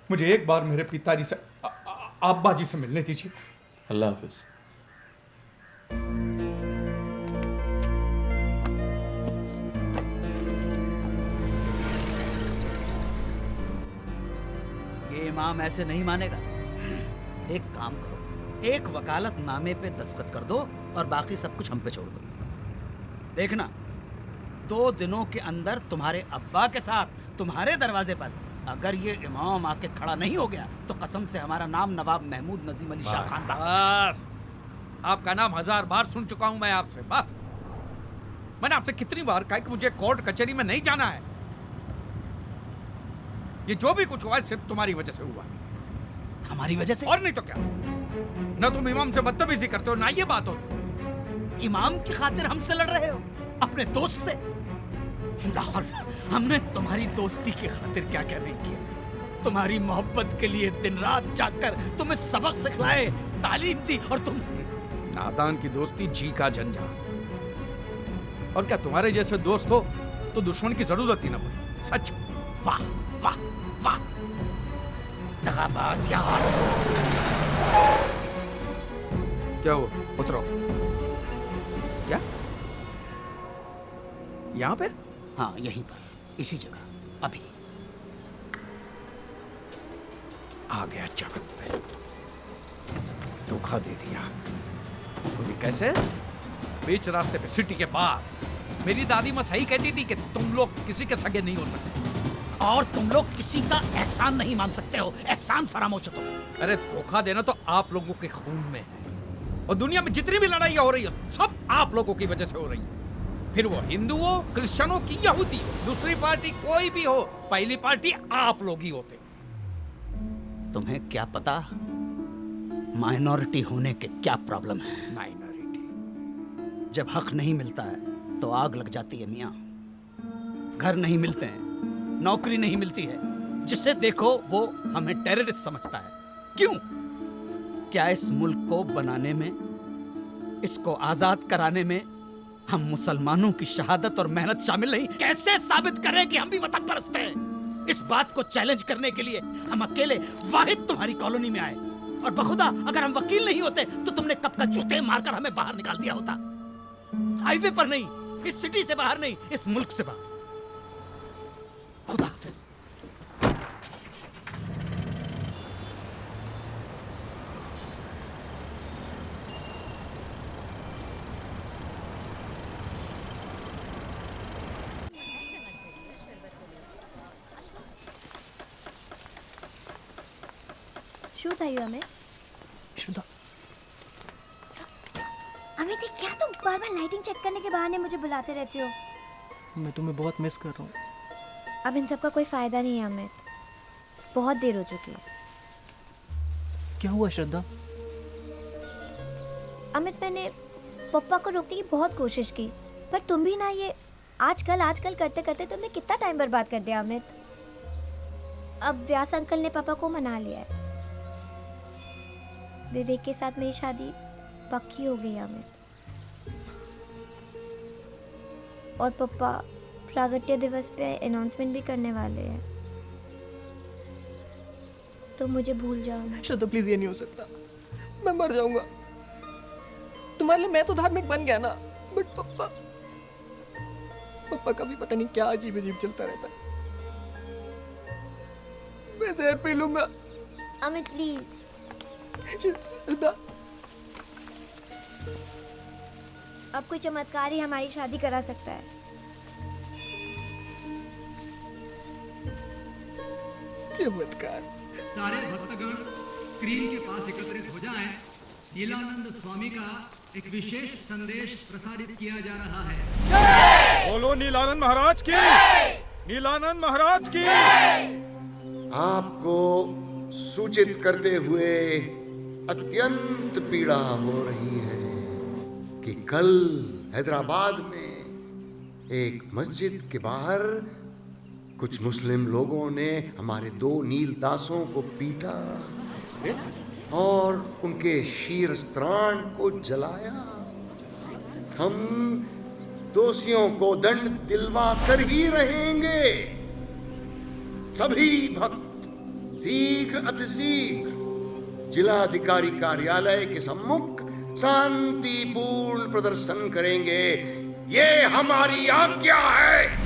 मुझे एक बार मेरे पिताजी से अब्बा जी से मिलने दीजिए। अल्लाह हाफिज। ये इमाम ऐसे नहीं मानेगा। एक काम करो, एक वकालत नामे पे दस्तखत कर दो और बाकी सब कुछ हम पे छोड़ दो। देखना 2 दिनों के अंदर तुम्हारे अब्बा के साथ तुम्हारे दरवाजे पर अगर ये इमाम आके खड़ा नहीं हो गया तो कसम से हमारा नाम नवाब महमूद नजीम अली शाह खान रहा। बस, आपका नाम 1000 बार सुन चुका हूं मैं आपसे। बस, मैंने आपसे कितनी बार कहा कि मुझे कोर्ट कचहरी में नहीं जाना है। ये जो भी कुछ हुआ है सिर्फ तुम्हारी वजह से हुआ है। हमारी वजह से? और नहीं तो क्या। ना तुम इमाम से बदतमीजी करते हो ना ये बात होती। इमाम की खातिर हमसे लड़ रहे हो, अपने दोस्त से? लाहौर, हमने तुम्हारी दोस्ती की खातिर क्या क्या नहीं किया। तुम्हारी मोहब्बत के लिए दिन रात जागकर तुम्हें सबक सिखलाए, तालीम दी, और तुम नादान की दोस्ती जी का झंझा। और क्या तुम्हारे जैसे दोस्त हो तो दुश्मन की जरूरत ही ना पड़े। सच। वाह वाह वाह, दगाबाज यार। क्या हुआ? उतरो। क्या? यहाँ पे? हाँ, यहीं पर, इसी जगह, अभी। आ गया जगत पे, धोखा दे दिया। बोली कैसे? बीच रास्ते पे, सिटी के बाहर। मेरी दादी माँ सही कहती थी कि तुम लोग किसी के सगे नहीं हो सकते और तुम लोग किसी का एहसान नहीं मान सकते हो। एहसान फरामोश हो तुम। अरे धोखा देना तो आप लोगों के खून में है, और दुनिया में जितनी भी लड़ाइयाँ हो रही है सब आप लोगों की वजह से हो रही है। फिर वो हिंदू हो, क्रिश्चियनों की, यहूदी हो, दूसरी पार्टी कोई भी हो, पहली पार्टी आप लोग ही होते। तुम्हें क्या पता माइनॉरिटी होने के क्या प्रॉब्लम है। माइनॉरिटी? जब हक नहीं मिलता है तो आग लग जाती है मियाँ। घर नहीं मिलते हैं, नौकरी नहीं मिलती है, जिसे देखो वो हमें टेररिस्ट समझता है। क्यों? क्या इस मुल्क को बनाने में, इसको आजाद कराने में हम मुसलमानों की शहादत और मेहनत शामिल नहीं? कैसे साबित करें कि हम भी वतन परस्त हैं? इस बात को चैलेंज करने के लिए हम अकेले वाहिद तुम्हारी कॉलोनी में आए, और बखुदा अगर हम वकील नहीं होते तो तुमने कब का जूते मारकर हमें बाहर निकाल दिया होता। हाईवे पर नहीं, इस सिटी से बाहर नहीं, इस मुल्क से बाहर। खुदा हाफिज। શું થયું અમિત? शुदा, अमित ये क्या तुम बार बार लाइटिंग चेक करने के बहाने मुझे बुलाते रहते हो? मैं तुम्हें बहुत मिस कर रहा हूँ। अब इन सब का कोई फायदा नहीं है अमित, बहुत देर हो चुकी है। क्या हुआ श्रद्धा? अमित मैंने पप्पा को रोकने की बहुत कोशिश की, पर तुम भी ना ये आजकल करते करते तुमने कितना टाइम बर्बाद कर दिया अमित। अब व्यास अंकल ने पापा को मना लिया है, विवेक के साथ मेरी शादी पक्की हो गई अमित। और पापा प्रागट्य दिवस पे अनाउंसमेंट भी करने वाले हैं, तो मुझे भूल जाओ। श्रद्धा प्लीज, ये नहीं हो सकता, मैं मर जाऊंगा। तुम्हारे लिए मैं तो धार्मिक बन गया ना, बट पप्पा का भी पता नहीं क्या अजीब अजीब चलता रहता है। मैं जहर पी लूंगा। अमित प्लीज। अब कोई चमत्कार ही हमारी शादी करा सकता है। चमत्कार? सारे भक्तगण स्क्रीन के पास एकत्रित हो जाएं। नीलानंद स्वामी का एक विशेष संदेश प्रसारित किया जा रहा है। बोलो नीलानंद महाराज की, नीलानंद महाराज की। आपको सूचित करते हुए अत्यंत पीड़ा हो रही है कि कल हैदराबाद में एक मस्जिद के बाहर कुछ मुस्लिम लोगों ने हमारे 2 नील दासों को पीटा और उनके शीरस्त्राण को जलाया। हम दोषियों को दंड दिलवा कर ही रहेंगे। सभी भक्त शीघ्र अतिशीघ्र जिलाधिकारी कार्यालय के सम्मुख शांतिपूर्ण प्रदर्शन करेंगे। ये हमारी आज्ञा है।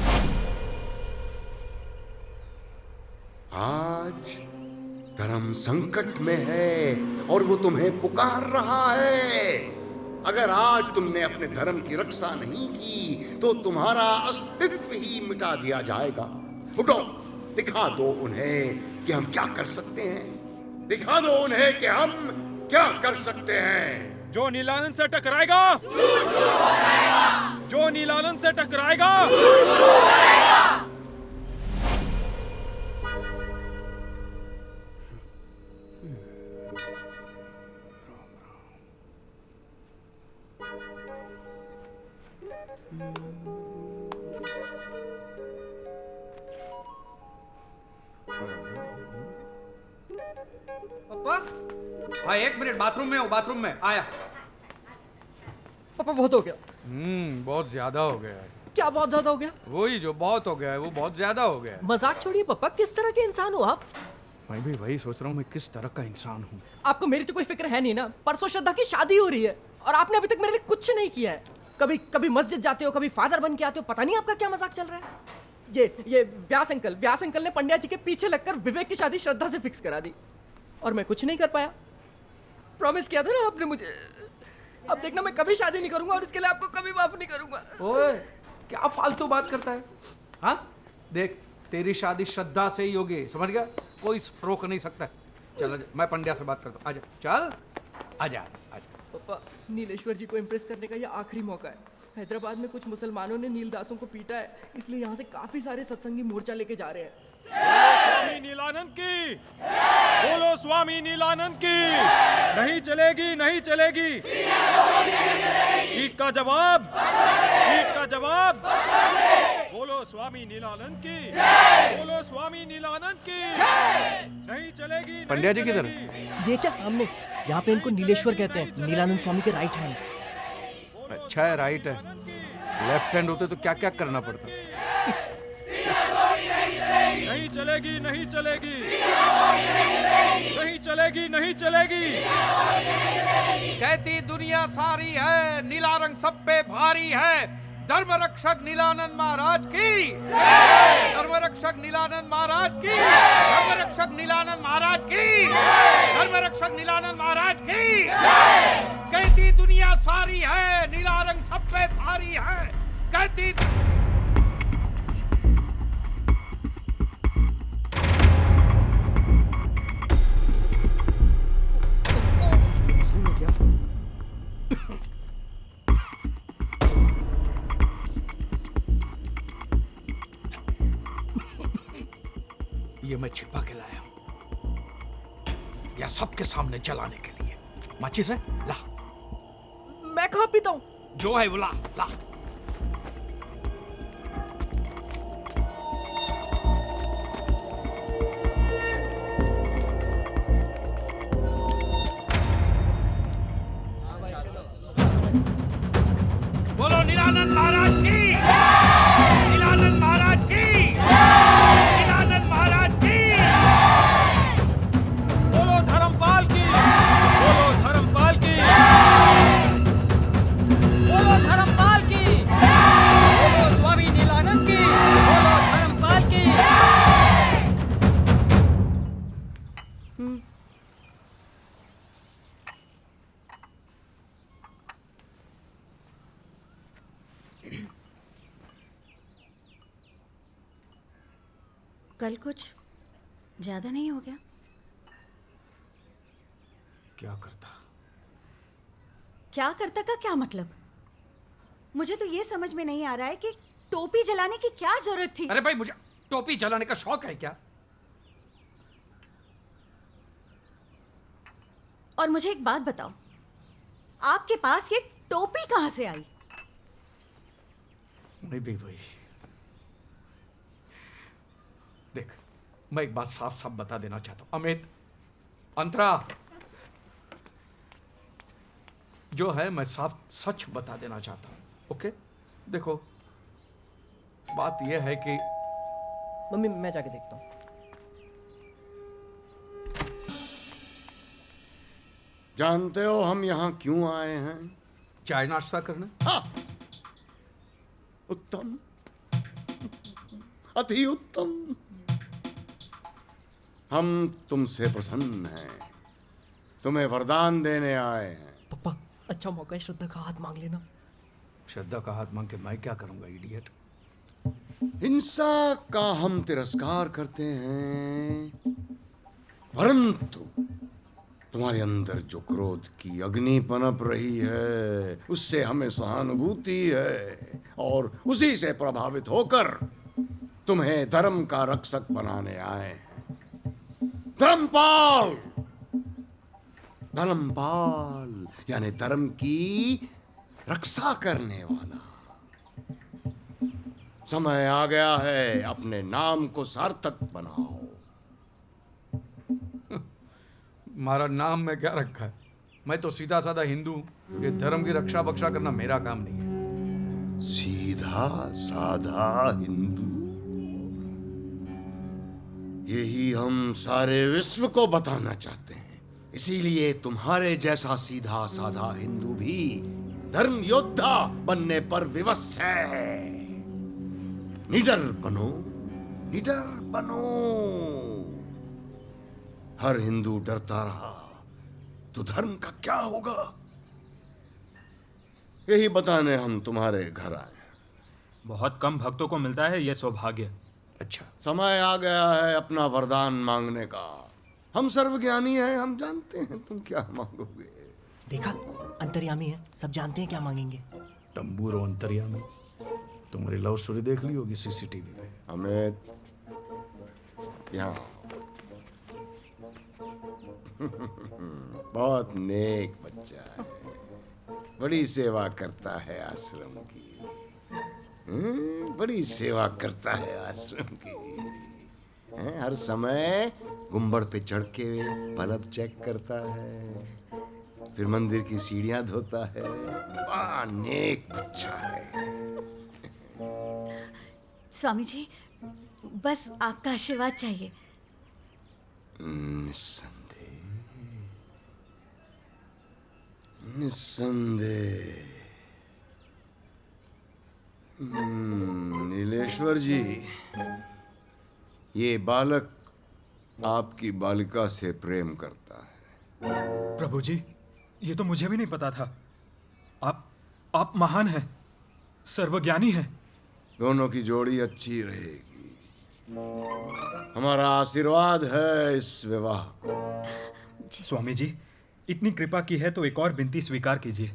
आज धर्म संकट में है और वो तुम्हें पुकार रहा है। अगर आज तुमने अपने धर्म की रक्षा नहीं की तो तुम्हारा अस्तित्व ही मिटा दिया जाएगा। उठो, दिखा दो उन्हें कि हम क्या कर सकते हैं। दिखा दो उन्हें कि हम क्या कर सकते हैं। जो नीलानंद से टकराएगा, जो नीलानंद से टकराएगा, पापा। हाँ, 1 मिनट, बाथरूम में हूँ, बाथरूम में आया। पापा बहुत हो गया। बहुत ज्यादा हो गया है। क्या बहुत ज्यादा हो गया? वही जो बहुत हो गया है वो बहुत ज्यादा हो गया है। मजाक छोड़िए पापा, किस तरह के इंसान हो आप? मैं भी वही सोच रहा हूँ, मैं किस तरह का इंसान हूँ। आपको मेरी तो कोई फिक्र है नहीं ना। परसों श्रद्धा की शादी हो रही है और आपने अभी तक मेरे लिए कुछ नहीं किया है। कभी कभी मस्जिद जाते हो, कभी फादर बन के आते हो, पता नहीं आपका क्या मजाक चल रहा है। ये व्यास अंकल ने पंड्या जी के पीछे लगकर विवेक की शादी श्रद्धा से फिक्स करा दी और मैं कुछ नहीं कर पाया। प्रॉमिस किया था ना आपने मुझे। अब देखना, मैं कभी शादी नहीं करूंगा और इसके लिए आपको कभी माफ नहीं करूंगा। ओए, क्या फालतू बात करता है? हाँ, देख, तेरी शादी श्रद्धा से ही होगी, समझ गया? कोई रोक नहीं सकता। चल आजा, मैं पंड्या से बात करता हूँ। आजा, चल, आजा, आजा। पापा, नीलेश्वर जी को इम्प्रेस करने का ये आखिरी मौका है। हैदराबाद में कुछ मुसलमानों ने नीलदासों को पीटा है, इसलिए यहाँ से काफी सारे सत्संगी मोर्चा लेके जा रहे हैं। बोलो स्वामी नीलानंद की, बोलो स्वामी नीलानंद की। नहीं चलेगी, नहीं चलेगी। ईट का जवाब, ईट का जवाब। बोलो स्वामी नीलानंद की, बोलो स्वामी नीलानंद की। नहीं चलेगी। पंड्या जी किधर? ये क्या सामने? यहाँ पे इनको नीलेश्वर कहते हैं, नीलानंद स्वामी के राइट हैंड। अच्छा है, राइट है। लेफ्ट हैंड होते तो क्या क्या करना पड़ता। नहीं चलेगी, नहीं चलेगी, नहीं चलेगी, नहीं चलेगी। कहती दुनिया सारी है, नीला रंग सब पे भारी है। धर्म रक्षक नीलानंद महाराज की, धर्म रक्षक नीलानंद महाराज की, धर्म रक्षक नीलानंद महाराज की, धर्म रक्षक नीलानंद महाराज की। कहती दुनिया सारी है, नीला रंग सब पे भारी है। कहती ये मैं छिपा के लाया हूं, या सबके सामने जलाने के लिए। माचिस है? ला। मैं कहाँ पीता हूँ? जो है वो ला, ला। बोलो नीलानंद महाराज की, नीलानंद महाराज की, नीलानंद महाराज की। बोलो धर्मपाल की, बोलो धर्मपाल की, बोलो धर्मपाल की, बोलो स्वामी नीलानंद की, बोलो धर्मपाल की। कल कुछ ज्यादा नहीं हो गया? क्या करता? क्या करता का क्या मतलब? मुझे तो ये समझ में नहीं आ रहा है कि टोपी जलाने की क्या जरूरत थी। अरे भाई, मुझे टोपी जलाने का शौक है क्या? और मुझे एक बात बताओ, आपके पास ये टोपी कहां से आई? नहीं भी भाई, मैं एक बात साफ साफ बता देना चाहता हूं, अमित, अंतरा, जो है मैं साफ सच बता देना चाहता हूं। ओके, देखो बात यह है कि मम्मी मैं जाके देखता हूँ। जानते हो हम यहाँ क्यों आए हैं? चाय नाश्ता करने। हाँ। उत्तम, अति उत्तम। हम तुमसे प्रसन्न हैं, तुम्हें वरदान देने आए हैं। पापा अच्छा मौका है, श्रद्धा का हाथ मांग लेना। श्रद्धा का हाथ मांग के मैं क्या करूंगा, इडियट? हिंसा का हम तिरस्कार करते हैं, परंतु तुम्हारे अंदर जो क्रोध की अग्नि पनप रही है उससे हमें सहानुभूति है, और उसी से प्रभावित होकर तुम्हें धर्म का रक्षक बनाने आए हैं। धर्मपाल, धर्मपाल यानी धर्म की रक्षा करने वाला। समय आ गया है, अपने नाम को सार्थक बनाओ। हमारा नाम में क्या रखा है? मैं तो सीधा साधा हिंदू हूं। ये धर्म की रक्षा बक्षा करना मेरा काम नहीं है। सीधा साधा हिंदू, यही हम सारे विश्व को बताना चाहते हैं। इसीलिए तुम्हारे जैसा सीधा साधा हिंदू भी धर्म योद्धा बनने पर विवश है। निडर बनो, निडर बनो। हर हिंदू डरता रहा तो धर्म का क्या होगा? यही बताने हम तुम्हारे घर आए। बहुत कम भक्तों को मिलता है यह सौभाग्य। अच्छा, समय आ गया है अपना वरदान मांगने का। हम सर्वज्ञानी हैं, हम जानते हैं तुम क्या मांगोगे। देखा, अंतर्यामी है, सब जानते हैं क्या मांगेंगे। तंबूरो अंतर्यामी, तुम्हारी लव स्टोरी देख ली होगी सीसीटीवी पे। अमित, यहाँ बहुत नेक बच्चा है, बड़ी सेवा करता है आश्रम की। बड़ी सेवा करता है आश्रम की। हर समय गुंबद पे चढ़ के बल्ब चेक करता है, फिर मंदिर की सीढ़ियां धोता है। बड़ा नेक बच्चा है। स्वामी जी, बस आपका आशीर्वाद चाहिए। निस्संदेह, निस्संदेह। नीलेश्वर जी, ये बालक आपकी बालिका से प्रेम करता है। प्रभु जी, ये तो मुझे भी नहीं पता था। आप महान हैं, सर्वज्ञानी हैं। दोनों की जोड़ी अच्छी रहेगी। हमारा आशीर्वाद है इस विवाह को। स्वामी जी, इतनी कृपा की है तो एक और विनती स्वीकार कीजिए।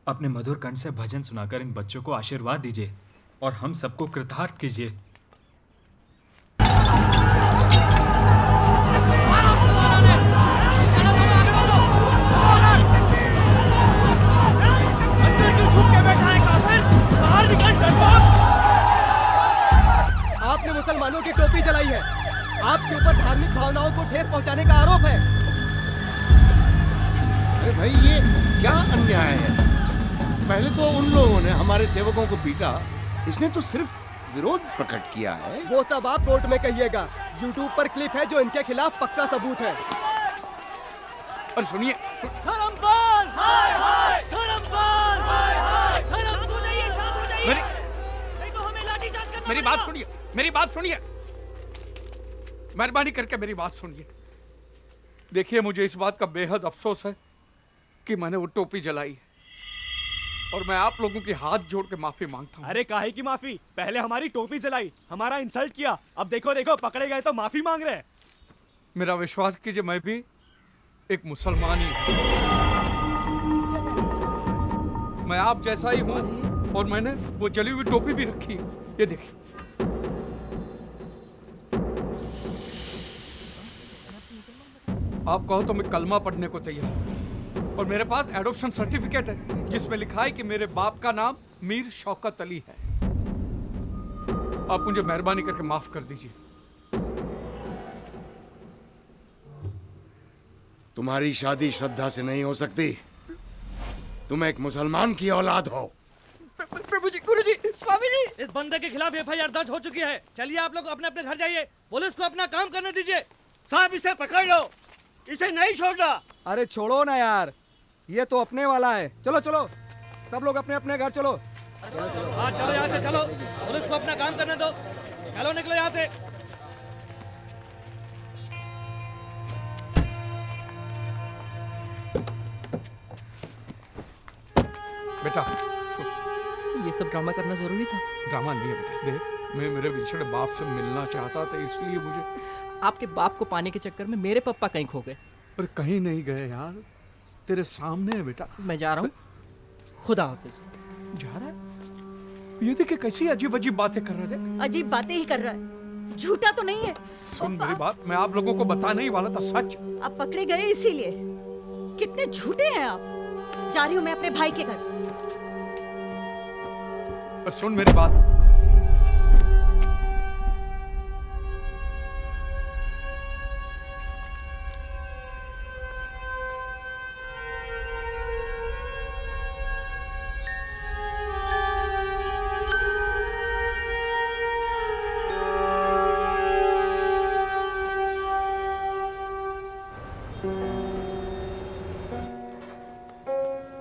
अपने मधुर कंठ से भजन सुनाकर इन बच्चों को आशीर्वाद दीजिए और हम सबको कृतार्थ कीजिए। आपने मुसलमानों की टोपी जलाई है, आपके ऊपर धार्मिक भावनाओं को ठेस पहुंचाने का आरोप है। अरे भाई, ये क्या अन्याय है? पहले तो उन लोगों ने हमारे सेवकों को पीटा, इसने तो सिर्फ विरोध प्रकट किया है। वो सब आप कोर्ट में कहिएगा। YouTube पर क्लिप है जो इनके खिलाफ पक्का सबूत है। और सुनिए, धर्मपाल, हाय हाय, धर्मपाल, हाय हाय, धर्म को नहीं, शांत हो जाइए। नहीं तो हमें लाठीचार्ज करना। मेरी बात सुनिए, मेरी बात सुनिए, मेहरबानी करके मेरी बात सुनिए। देखिए, मुझे इस बात का बेहद अफसोस है कि मैंने वो टोपी जलाई और मैं आप लोगों के हाथ जोड़ के माफी मांगता हूँ। अरे काहे की माफी? पहले हमारी टोपी जलाई, हमारा इंसल्ट किया, अब देखो देखो पकड़े गए तो माफी मांग रहे हैं। मेरा विश्वास कीजिए, मैं भी एक मुसलमान ही हूँ। मैं आप जैसा ही हूँ और मैंने वो जली हुई टोपी भी रखी है। ये देखिए। आप कहो तो मैं कलमा पढ़ने को तैयार हूं। और मेरे पास एडॉप्शन सर्टिफिकेट है जिसमें लिखा है कि मेरे बाप का नाम मीर शौकत अली है। आप मुझे मेहरबानी करके माफ कर दीजिए। तुम्हारी शादी श्रद्धा से नहीं हो सकती। तुम एक मुसलमान की औलाद हो। प्रभु जी, गुरु जी, स्वामी जी। इस बंदे के खिलाफ एफआईआर दर्ज हो चुकी है। चलिए आप लोग अपने अपने घर जाइए, पुलिस को अपना काम करने दीजिए। साहब इसे पकड़ लो, इसे नहीं छोड़ना। अरे छोड़ो ना यार, ये तो अपने वाला है। चलो चलो सब लोग अपने अपने घर चलो। हाँ चलो यहाँ से चलो, पुलिस को अपना काम करने दो। चलो निकलो यहाँ से। बेटा ये सब ड्रामा करना जरूरी था? ड्रामा नहीं है बेटा, देख मैं मेरे बिछड़े बाप से मिलना चाहता था, इसलिए मुझे। आपके बाप को पाने के चक्कर में मेरे पापा कहीं खो गए। पर कहीं नहीं गए यार, तेरे सामने है बेटा। मैं जा रहा हूँ, खुदा हाफिज। जा रहा है? ये देखिए कैसी अजीब अजीब बातें कर रहे थे। अजीब बातें ही कर रहा है, झूठा तो नहीं है। सुन मेरी बात, मैं आप लोगों को बताने ही वाला था सच। आप पकड़े गए इसीलिए। कितने झूठे हैं आप। जा रही हूँ मैं अपने भाई के घर। पर सुन मेरी बात,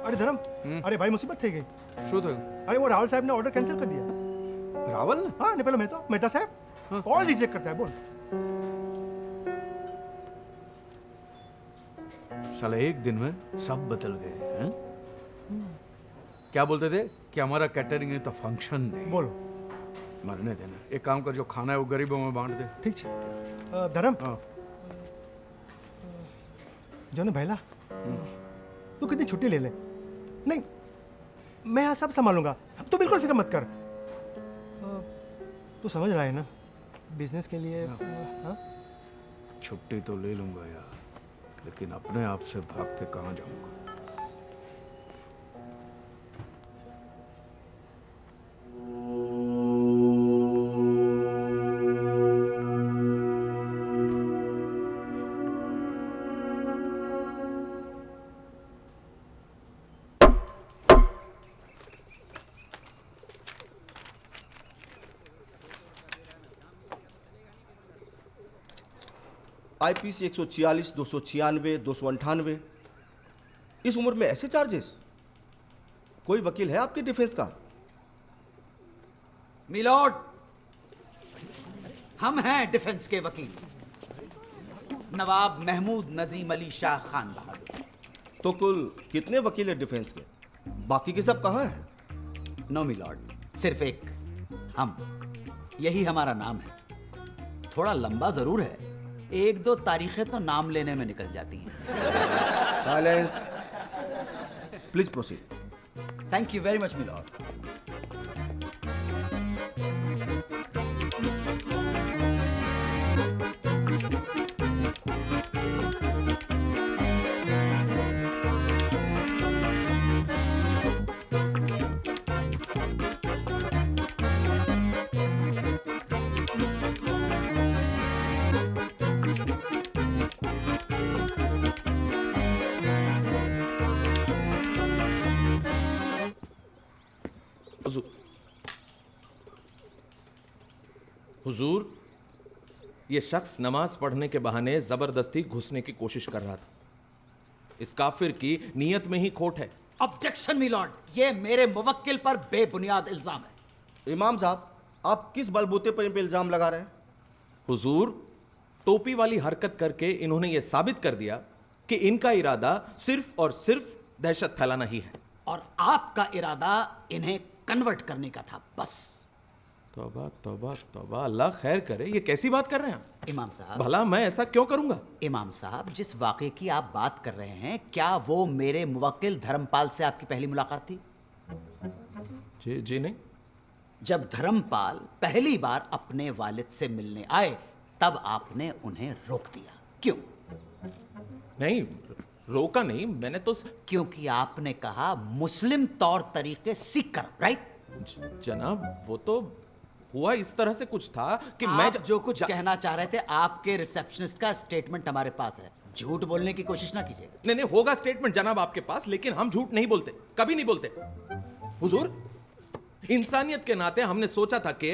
अरे धर्म, अरे भाई मुसीबत થઈ ગઈ। શું થયું? अरे वो रावल साहब ने ऑर्डर कैंसिल कर दिया। रावल ने? हाँ नहीं, पहले मेहता साहब कॉल रिजेक्ट करता है। बोल। साला एक दिन में सब बदल गए हैं। क्या बोलते थे कि हमारा कैटरिंग है तो फंक्शन नहीं। बोलो। मरने देना, एक काम कर, जो खाना है वो गरीबों में बांट दे। ठीक है धर्म। जो ने भैला तू कितनी छुट्टी ले ले। नहीं मैं यहाँ सब संभालूंगा, तू बिल्कुल फिक्र मत कर। तू समझ रहा है ना, बिजनेस के लिए। हाँ छुट्टी तो ले लूंगा यार, लेकिन अपने आप से भाग के कहाँ जाऊंगा। आईपीसी 146, 296, 298। इस उम्र में ऐसे चार्जेस? कोई वकील है आपके डिफेंस का? मिलॉर्ड, हम हैं डिफेंस के वकील, नवाब महमूद नजीम अली शाह खान बहादुर। तो कुल कितने वकील हैं डिफेंस के? बाकी के सब कहाँ हैं? नो मिलॉर्ड, सिर्फ एक, हम। यही हमारा नाम है। थोड़ा लंबा जरूर है, एक दो तारीखें तो नाम लेने में निकल जाती हैं। Silence, please proceed. Thank you very much milord. हुजूर, ये शख्स नमाज पढ़ने के बहाने जबरदस्ती घुसने की कोशिश कर रहा था। इस काफिर की नीयत में ही खोट है। ऑब्जेक्शन मिलॉर्ड, ये मेरे मुवक्किल पर बेबुनियाद इल्जाम है। इमाम साहब, आप किस बलबूते पर इन पे इल्जाम लगा रहे हैं? हुजूर, टोपी वाली हरकत करके इन्होंने ये साबित कर दिया कि इनका इरादा सिर्फ और सिर्फ दहशत फैलाना ही है। और आपका इरादा इन्हें कन्वर्ट करने का था, बस। तौबा तौबा तौबा, अल्लाह खैर करे, ये कैसी बात कर रहे हैं आप? इमाम साहब, भला मैं ऐसा क्यों करूंगा? इमाम साहब, जिस वाक़े की आप बात कर रहे हैं, क्या वो मेरे मुवक्किल धर्मपाल से आपकी पहली मुलाकात थी? जी नहीं। जब धर्मपाल पहली बार अपने वालिद से मिलने आए, तब आपने उन्हें रोक दिया, क्यों? नहीं, रोका नहीं, मैंने तो। क्योंकि आपने कहा मुस्लिम तौर तरीके सीख कर, राइट? जनाब, वो तो हुआ इस तरह से कुछ था कि आप जो कुछ कहना चाह रहे थे, आपके रिसेप्शनिस्ट का स्टेटमेंट हमारे पास है। झूठ बोलने की कोशिश ना कीजिएगा। नहीं नहीं, होगा स्टेटमेंट जनाब आपके पास, लेकिन हम झूठ नहीं बोलते, कभी नहीं बोलते। हुजूर, इंसानियत के नाते हमने सोचा था कि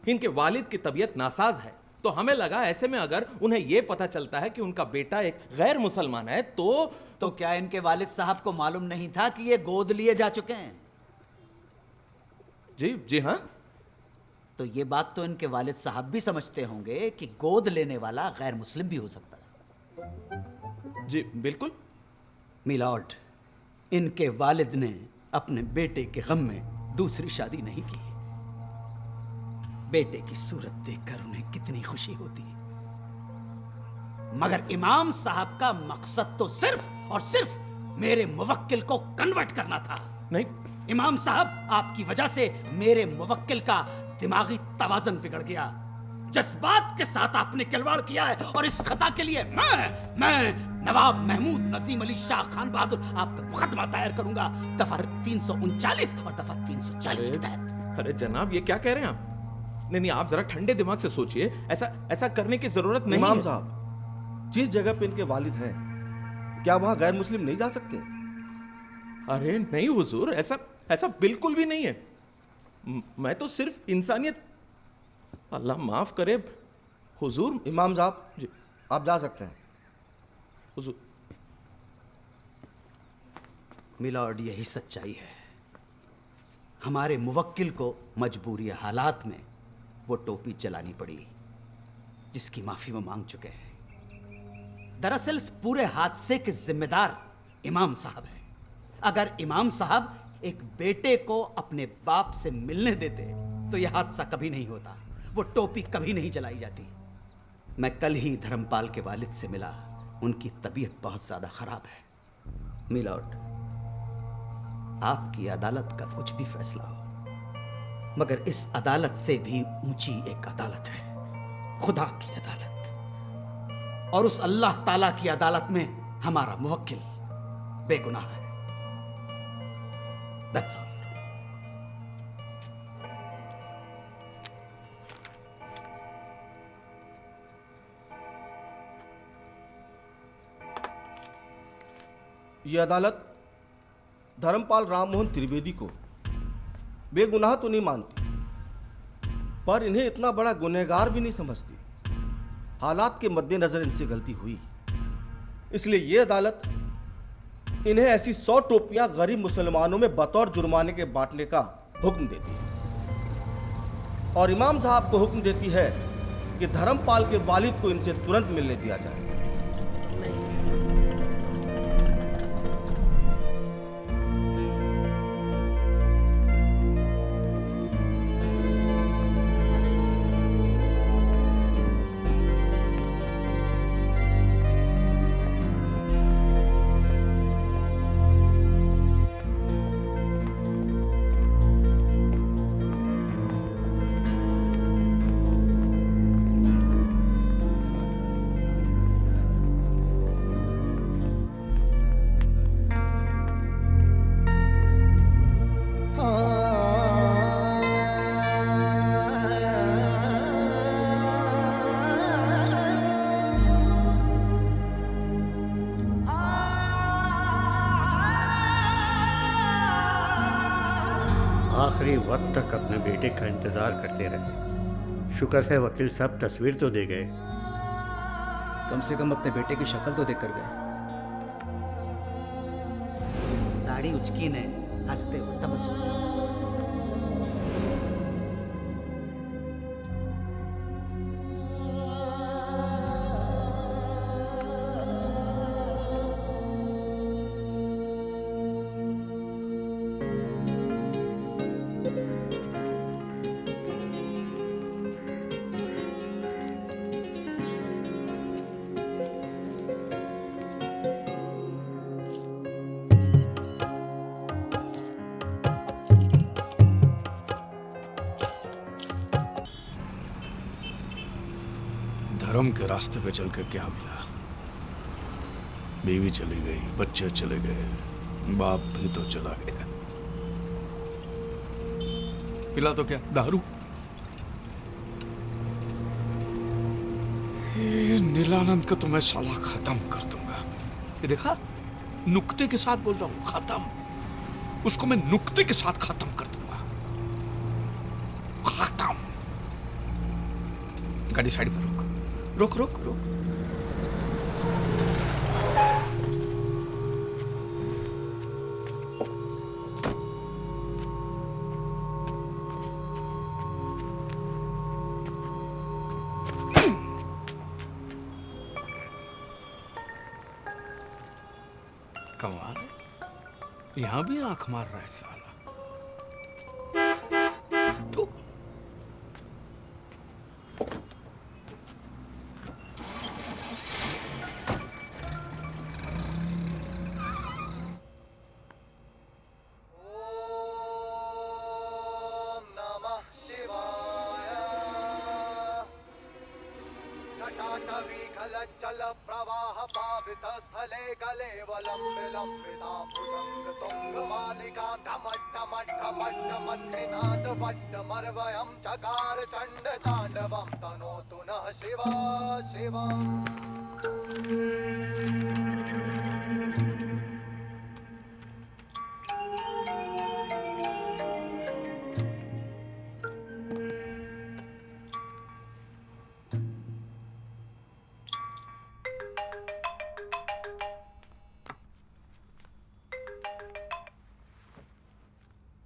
इनके वालिद की तबीयत नासाज है, तो हमें लगा ऐसे में अगर उन्हें यह पता चलता है कि उनका बेटा एक गैर मुसलमान है तो क्या इनके वालिद साहब को मालूम नहीं था कि ये गोद लिए जा चुके हैं? जी हाँ। तो ये बात तो इनके वालिद साहब भी समझते होंगे कि गोद लेने वाला गैर मुस्लिम भी हो सकता है। जी बिल्कुल। मिलॉर्ड, इनके वालिद ने अपने बेटे के गम में दूसरी शादी नहीं की। बेटे की सूरत देखकर उन्हें कितनी खुशी होती, मगर इमाम साहब का मकसद तो सिर्फ और सिर्फ मेरे मुवक्किल को कन्वर्ट करना था। नहीं इमाम साहब, आपकी वजह से मेरे मुवक्किल का दिमागी तवाज़ुन बिगड़ गया। जज्बात के साथ आपने खिलवाड़ किया है और इस खता के लिए मैं नवाब महमूद नजीम अली शाह खान बहादुर आप पर मुकदमा दायर करूंगा, दफा 339 और दफा 340 के तहत। अरे जनाब, ये क्या कह रहे हैं आप? नहीं, आप जरा ठंडे दिमाग से सोचिए। ऐसा करने की जरूरत नहीं इमाम है। साहब, जिस जगह पे इनके वालिद हैं, क्या वहां गैर मुस्लिम नहीं जा सकते? अरे नहीं हुजूर, ऐसा बिल्कुल भी नहीं है। मैं तो सिर्फ इंसानियत, अल्लाह माफ करे हुजूर। इमाम साहब जी, आप जा सकते हैं। हुजूर। मिलॉर्ड, यही सच्चाई है। हमारे मुवक्किल को मजबूरी हालात में वो टोपी चलानी पड़ी जिसकी माफी वो मांग चुके हैं। दरअसल इस पूरे हादसे के जिम्मेदार इमाम साहब हैं। अगर इमाम साहब एक बेटे को अपने बाप से मिलने देते तो यह हादसा कभी नहीं होता, वो टोपी कभी नहीं जलाई जाती। मैं कल ही धर्मपाल के वालिद से मिला, उनकी तबीयत बहुत ज्यादा खराब है। मिलॉर्ड, आपकी अदालत का कुछ भी फैसला हो, मगर इस अदालत से भी ऊंची एक अदालत है, खुदा की अदालत। और उस अल्लाह ताला की अदालत में हमारा मुवक्किल बेगुनाह है। That's all. ये अदालत धर्मपाल राममोहन त्रिवेदी को बेगुनाह तो नहीं मानती, पर इन्हें इतना बड़ा गुनहगार भी नहीं समझती। हालात के मद्देनजर इनसे गलती हुई, इसलिए ये अदालत इन्हें ऐसी 100 टोपियां गरीब मुसलमानों में बतौर जुर्माने के बांटने का हुक्म देती है और इमाम साहब को हुक्म देती है कि धर्मपाल के वालिद को इनसे तुरंत मिलने दिया जाए। आखिरी वक्त तक अपने बेटे का इंतज़ार करते रहे। शुक्र है वकील साहब तस्वीर तो दे गए। कम से कम अपने बेटे की शक्ल तो देख कर गए। दाढ़ी उचकी ने हंसते हुए तबस्सुम। धर्म के रास्ते पे चल के क्या मिला? बीवी चली गई, बच्चे चले गए, बाप भी तो चला गया। मिला तो क्या? दारू। नीलानंद को तो मैं साला खत्म कर दूंगा। ये देखा, नुक्ते के साथ बोल रहा हूं, खत्म। उसको मैं नुक्ते के साथ खत्म कर दूंगा। खत्म। गाड़ी साइड पर रोक, रोक रोक रोक। कमाल है, यहां भी आंख मार रहा है साला। थू। जल प्रवाह पावित स्थले कलेवलम विलंबिता भुजंग तुंग मालिका टमट टमट टमट टमट निनाद वट्ट मर्वयं चकार चंड तांडवं तनोतु नः शिवा शिवा।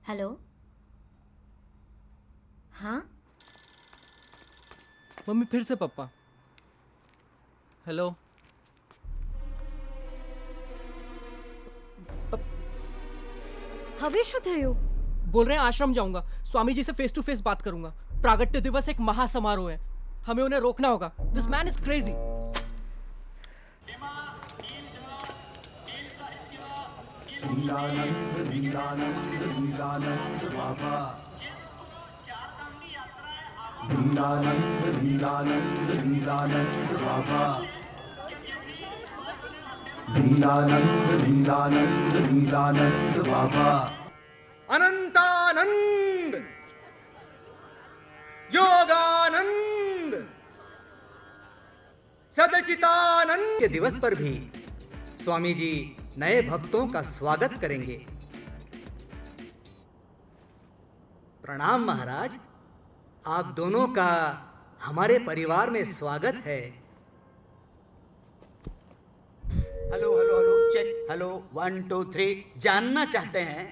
हेलो, हाँ मम्मी फिर से पप्पा। हेलो, हवे शुद्ध हो? बोल रहे हैं आश्रम जाऊंगा, स्वामी जी से फेस टू फेस बात करूंगा। प्रागट्य दिवस एक महासमारोह है, हमें उन्हें रोकना होगा। This man is crazy. Lilanand Lilanand Lilanand Baba, Lilanand Lilanand Lilanand Baba, Lilanand Lilanand Lilanand Baba. Anantanand, Yoganand, Sacchidanand के दिवस पर भी स्वामी जी नए भक्तों का स्वागत करेंगे। प्रणाम महाराज, आप दोनों का हमारे परिवार में स्वागत है। Hello hello hello check, hello 1 2 3। जानना चाहते हैं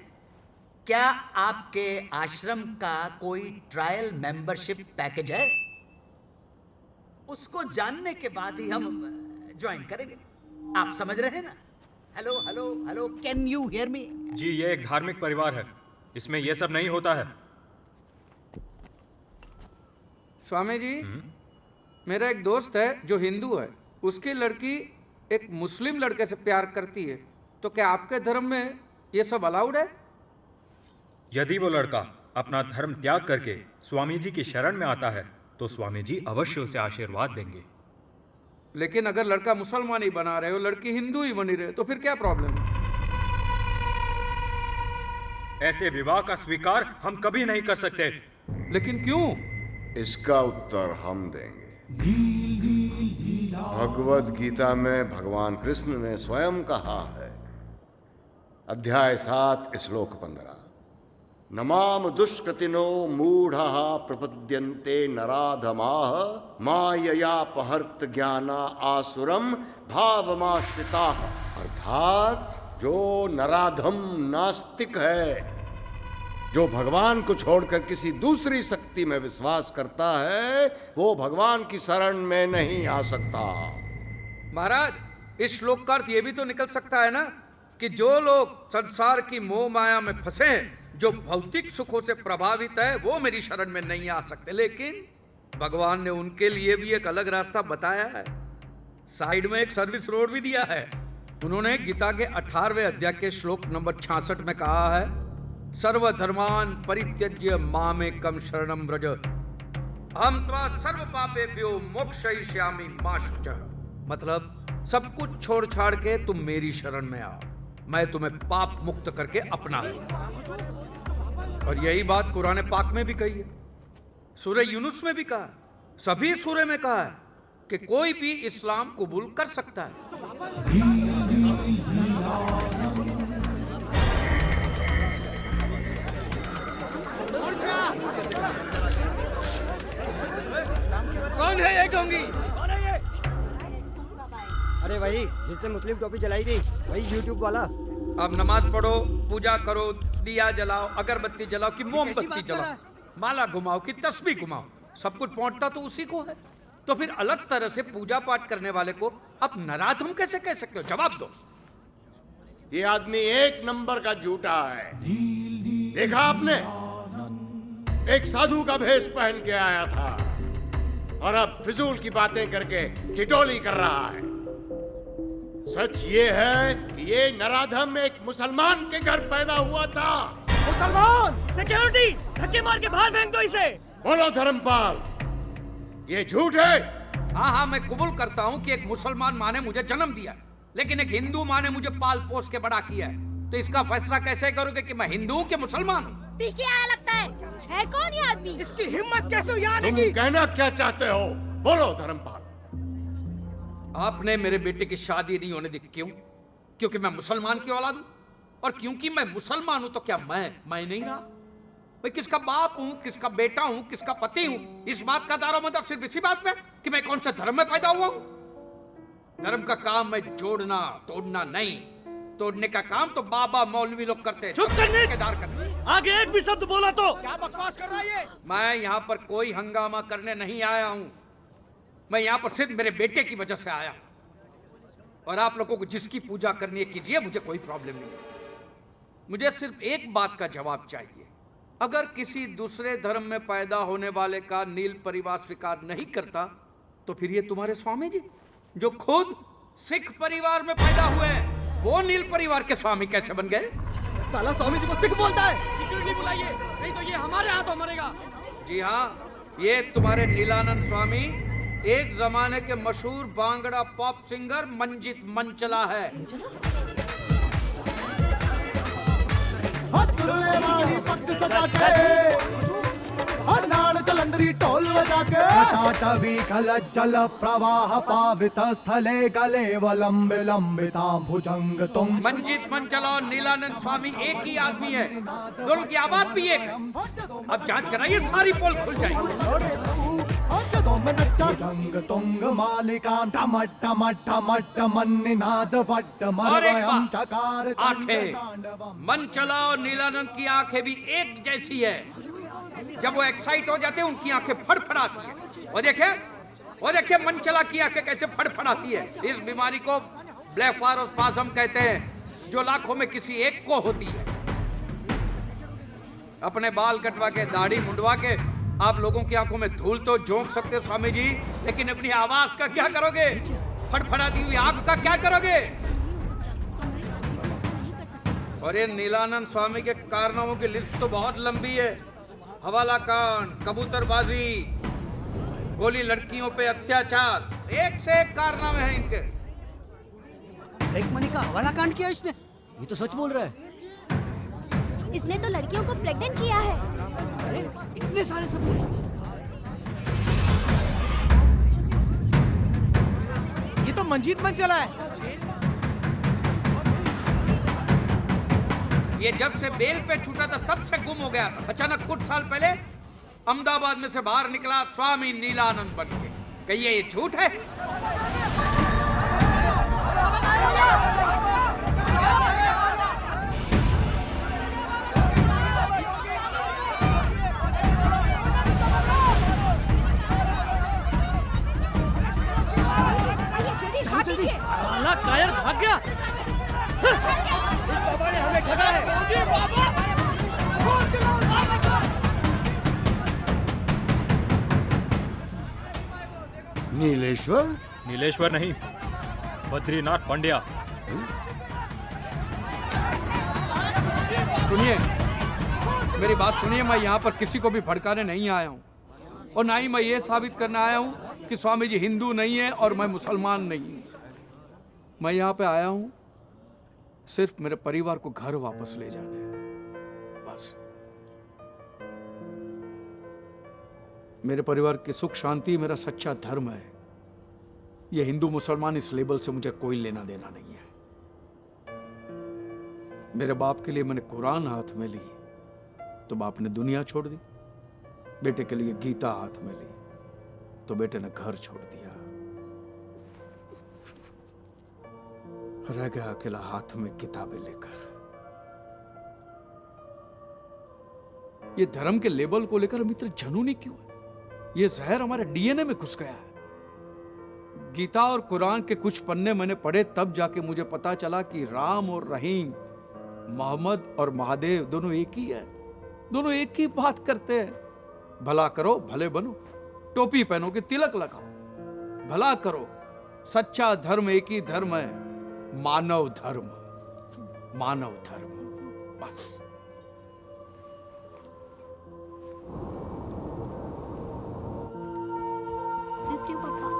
क्या आपके आश्रम का कोई ट्रायल मेंबरशिप पैकेज है? उसको जानने के बाद ही हम ज्वाइन करेंगे। आप समझ रहे हैं ना? Hello hello hello, can you hear me? जी, ये एक धार्मिक परिवार है, इसमें ये सब नहीं होता है। स्वामी जी, मेरा एक दोस्त है जो हिंदू है, उसकी लड़की एक मुस्लिम लड़के से प्यार करती है, तो क्या आपके धर्म में ये सब अलाउड है? यदि वो लड़का अपना धर्म त्याग करके स्वामी जी की शरण में आता है तो स्वामी जी अवश्य उसे आशीर्वाद देंगे। लेकिन अगर लड़का मुसलमान ही बना रहे हो, लड़की हिंदू ही बनी रहे, तो फिर क्या प्रॉब्लम है? ऐसे विवाह का स्वीकार हम कभी नहीं कर सकते। लेकिन क्यों? इसका उत्तर हम देंगे। भगवद गीता में भगवान कृष्ण ने स्वयं कहा है, अध्याय 7 श्लोक 15, नमाम दुष्कृतिनो मूढ़ः प्रपद्यन्ते नराधमाः माययापहर्त ज्ञाना आसुरम भावमाश्रिताः। अर्थात जो नराधम नास्तिक है, जो भगवान को छोड़कर किसी दूसरी शक्ति में विश्वास करता है, वो भगवान की शरण में नहीं आ सकता। महाराज, इस श्लोक का अर्थ ये भी तो निकल सकता है ना कि जो लोग संसार की मोह माया में फंसे, जो भौतिक सुखों से प्रभावित है, वो मेरी शरण में नहीं आ सकते। लेकिन भगवान ने उनके लिए भी एक अलग रास्ता बताया है, साइड में एक सर्विस रोड भी दिया है। उन्होंने गीता के 18वें अध्याय के श्लोक नंबर 66 में कहा है, सर्वधर्मान परित्यज्य मामेकं शरणं व्रज अहं त्वा सर्व पापेभ्यो मोक्षयिष्यामि मा शुचः। मतलब सब कुछ छोड़ छाड़ के तुम मेरी शरण में आओ, मैं तुम्हें पाप मुक्त करके अपना लूंगा। और यही बात कुरान पाक में भी कही है, सूरह यूनुस में भी कहा, सभी सूरह में कहा है कि कोई भी इस्लाम कबूल कर सकता है। कौन है ये ढोंगी? अरे वही जिसने मुस्लिम टोपी जलाई थी, वही यूट्यूब वाला। अब नमाज पढ़ो, पूजा करो, दिया जलाओ, अगरबत्ती जलाओ कि मोमबत्ती जलाओ, माला घुमाओ कि तस्बीह घुमाओ, सब कुछ पहुंचता तो उसी को है। तो फिर अलग तरह से पूजा पाठ करने वाले को अब नाराज हम कैसे कह सकते हो? जवाब दो। ये आदमी एक नंबर का झूठा है। देखा आपने, एक साधु का भेष पहन के आया था और अब फिजूल की बातें करके ठिठोली कर रहा है। सच ये है कि ये नराधम एक मुसलमान के घर पैदा हुआ था। मुसलमान! सिक्योरिटी! धक्के मार के बाहर फेंक दो इसे! बोलो धर्मपाल, ये झूठ है? हाँ हाँ, मैं कबूल करता हूँ कि एक मुसलमान माँ ने मुझे जन्म दिया, लेकिन एक हिंदू माँ ने मुझे पाल पोस के बड़ा किया है। तो इसका फैसला कैसे करोगे कि मैं हिंदू हूँ कि मुसलमान हूँ? पीके आया लगता है कौन ये आदमी? इसकी हिम्मत कैसे हुई आने तुम की? कहना क्या चाहते हो? बोलो धर्मपाल। आपने मेरे बेटे की शादी नहीं होने दी, क्यों? क्योंकि मैं मुसलमान की औलाद हूँ, और क्योंकि मैं मुसलमान हूँ तो क्या मैं नहीं रहा? मैं किसका बाप हूँ, किसका बेटा हूँ, किसका पति हूँ? इस बात का दारोमदार सिर्फ इसी बात पे कि मैं कौन से धर्म में पैदा हुआ हूँ। धर्म का काम मैं जोड़ना तोड़ना नहीं, तोड़ने का काम तो बाबा मौलवी लोग करते हैं। चुप करने! ठेकेदार करते हैं। आगे एक भी शब्द बोला तो क्या बकवास कर रहा है ये? मैं यहाँ पर कोई हंगामा करने नहीं आया हूँ, मैं यहाँ पर सिर्फ मेरे बेटे की वजह से आया। और आप लोगों को जिसकी पूजा करनी है कीजिए, मुझे कोई प्रॉब्लम नहीं है। मुझे सिर्फ एक बात का जवाब चाहिए। अगर किसी दूसरे धर्म में पैदा होने वाले का नील परिवार स्वीकार नहीं करता, तो फिर ये तुम्हारे स्वामी जी जो खुद सिख परिवार में पैदा हुए हैं, वो नील परिवार के स्वामी कैसे बन गए? साला स्वामी जी को सिख बोलता है। सिक्योरिटी बुलाइए, नहीं तो ये हमारे हाथों मरेगा। जी हाँ, ये तुम्हारे नीलानंद स्वामी एक जमाने के मशहूर बांगड़ा पॉप सिंगर मंजित मंचला है। पग सजा के और नाल जलंधरी ढोल बजा के टाटवी कल जल प्रवाह पावित स्थले गले वलंब लंबिता भुजंग तुम। मंजित मंचला और नीलानंद स्वामी एक ही आदमी है, दोनों की आवाज भी एक है। अब जांच कराइए, सारी पोल खुल जाएगी। जंग तुंग मालिका ठम ठम ठम ठमन्निनाद वट और एक मरवयम बात, चकार आंखें मंचला और नीलानंद की आंखें भी एक जैसी है। जब वो एक्साइट हो जाते हैं उनकी आंखें फड़फड़ाती है। और देखिए मंचला की आंखें कैसे फड़फड़ाती है। इस बीमारी को ब्लेफारोस्पाज्म कहते हैं, जो लाखों में किसी एक को होती है। अपने बाल कटवा के, दाढ़ी मुंडवा के आप लोगों की आंखों में धूल तो झोंक सकते हो स्वामी जी, लेकिन अपनी आवाज का क्या करोगे? फड़फड़ाती हुई आंख का क्या करोगे? और ये नीलानंद स्वामी के कारनामों की लिस्ट तो बहुत लंबी है। हवाला कांड, कबूतरबाजी, गोली लड़कियों पे अत्याचार, एक से एक कारनामे हैं इनके। एक मनी का हवाला कांड किया इसने? ये तो सच बोल रहा है। इसने तो लड़कियों को प्रेग्नेंट किया है। अरे इतने सारे सबूत! ये तो मंजीत मंचला है। ये जब से बेल पे छूटा था तब से गुम हो गया था। अचानक कुछ साल पहले अहमदाबाद में से बाहर निकला स्वामी नीलानंद बन के। कहिए ये झूठ है? साला कायर भाग गया। बाबा ने हमें ठगा है। नीलेश्वर? नीलेश्वर नहीं, बद्रीनाथ पांड्या। सुनिए, मेरी बात सुनिए। मैं यहाँ पर किसी को भी भड़काने नहीं आया हूँ, और ना ही मैं ये साबित करने आया हूँ कि स्वामी जी हिंदू नहीं है और मैं मुसलमान नहीं हूँ। मैं यहाँ पे आया हूँ सिर्फ मेरे परिवार को घर वापस ले जाने, बस। मेरे परिवार की सुख शांति मेरा सच्चा धर्म है। ये हिंदू मुसलमान इस लेबल से मुझे कोई लेना देना नहीं है। मेरे बाप के लिए मैंने कुरान हाथ में ली तो बाप ने दुनिया छोड़ दी, बेटे के लिए गीता हाथ में ली तो बेटे ने घर छोड़ दिया। रह गया अकेला हाथ में किताबें लेकर। ये धर्म के लेबल को लेकर हम इतने जुनूनी क्यों है? ये जहर हमारे डीएनए में घुस गया है। गीता और कुरान के कुछ पन्ने मैंने पढ़े तब जाके मुझे पता चला कि राम और रहीम, मोहम्मद और महादेव दोनों एक ही है, दोनों एक ही बात करते हैं। भला करो भले बनो, टोपी पहनो कि तिलक लगाओ, भला करो। सच्चा धर्म एक ही धर्म है, मानव धर्म, मानव धर्म। बस। Missed you, Papa.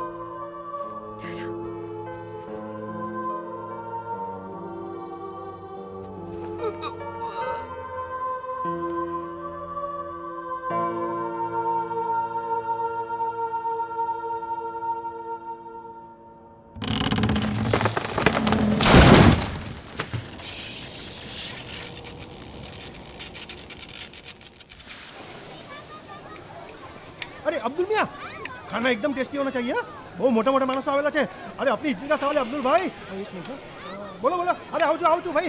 अरे अब्दुल मियाँ, खाना एकदम टेस्टी होना चाहिए। वो मोटा मोटा मानस आवेला छे। अरे अपनी इज्जत का सवाल है अब्दुल भाई। बोलो बोलो, अरे आओ भाई।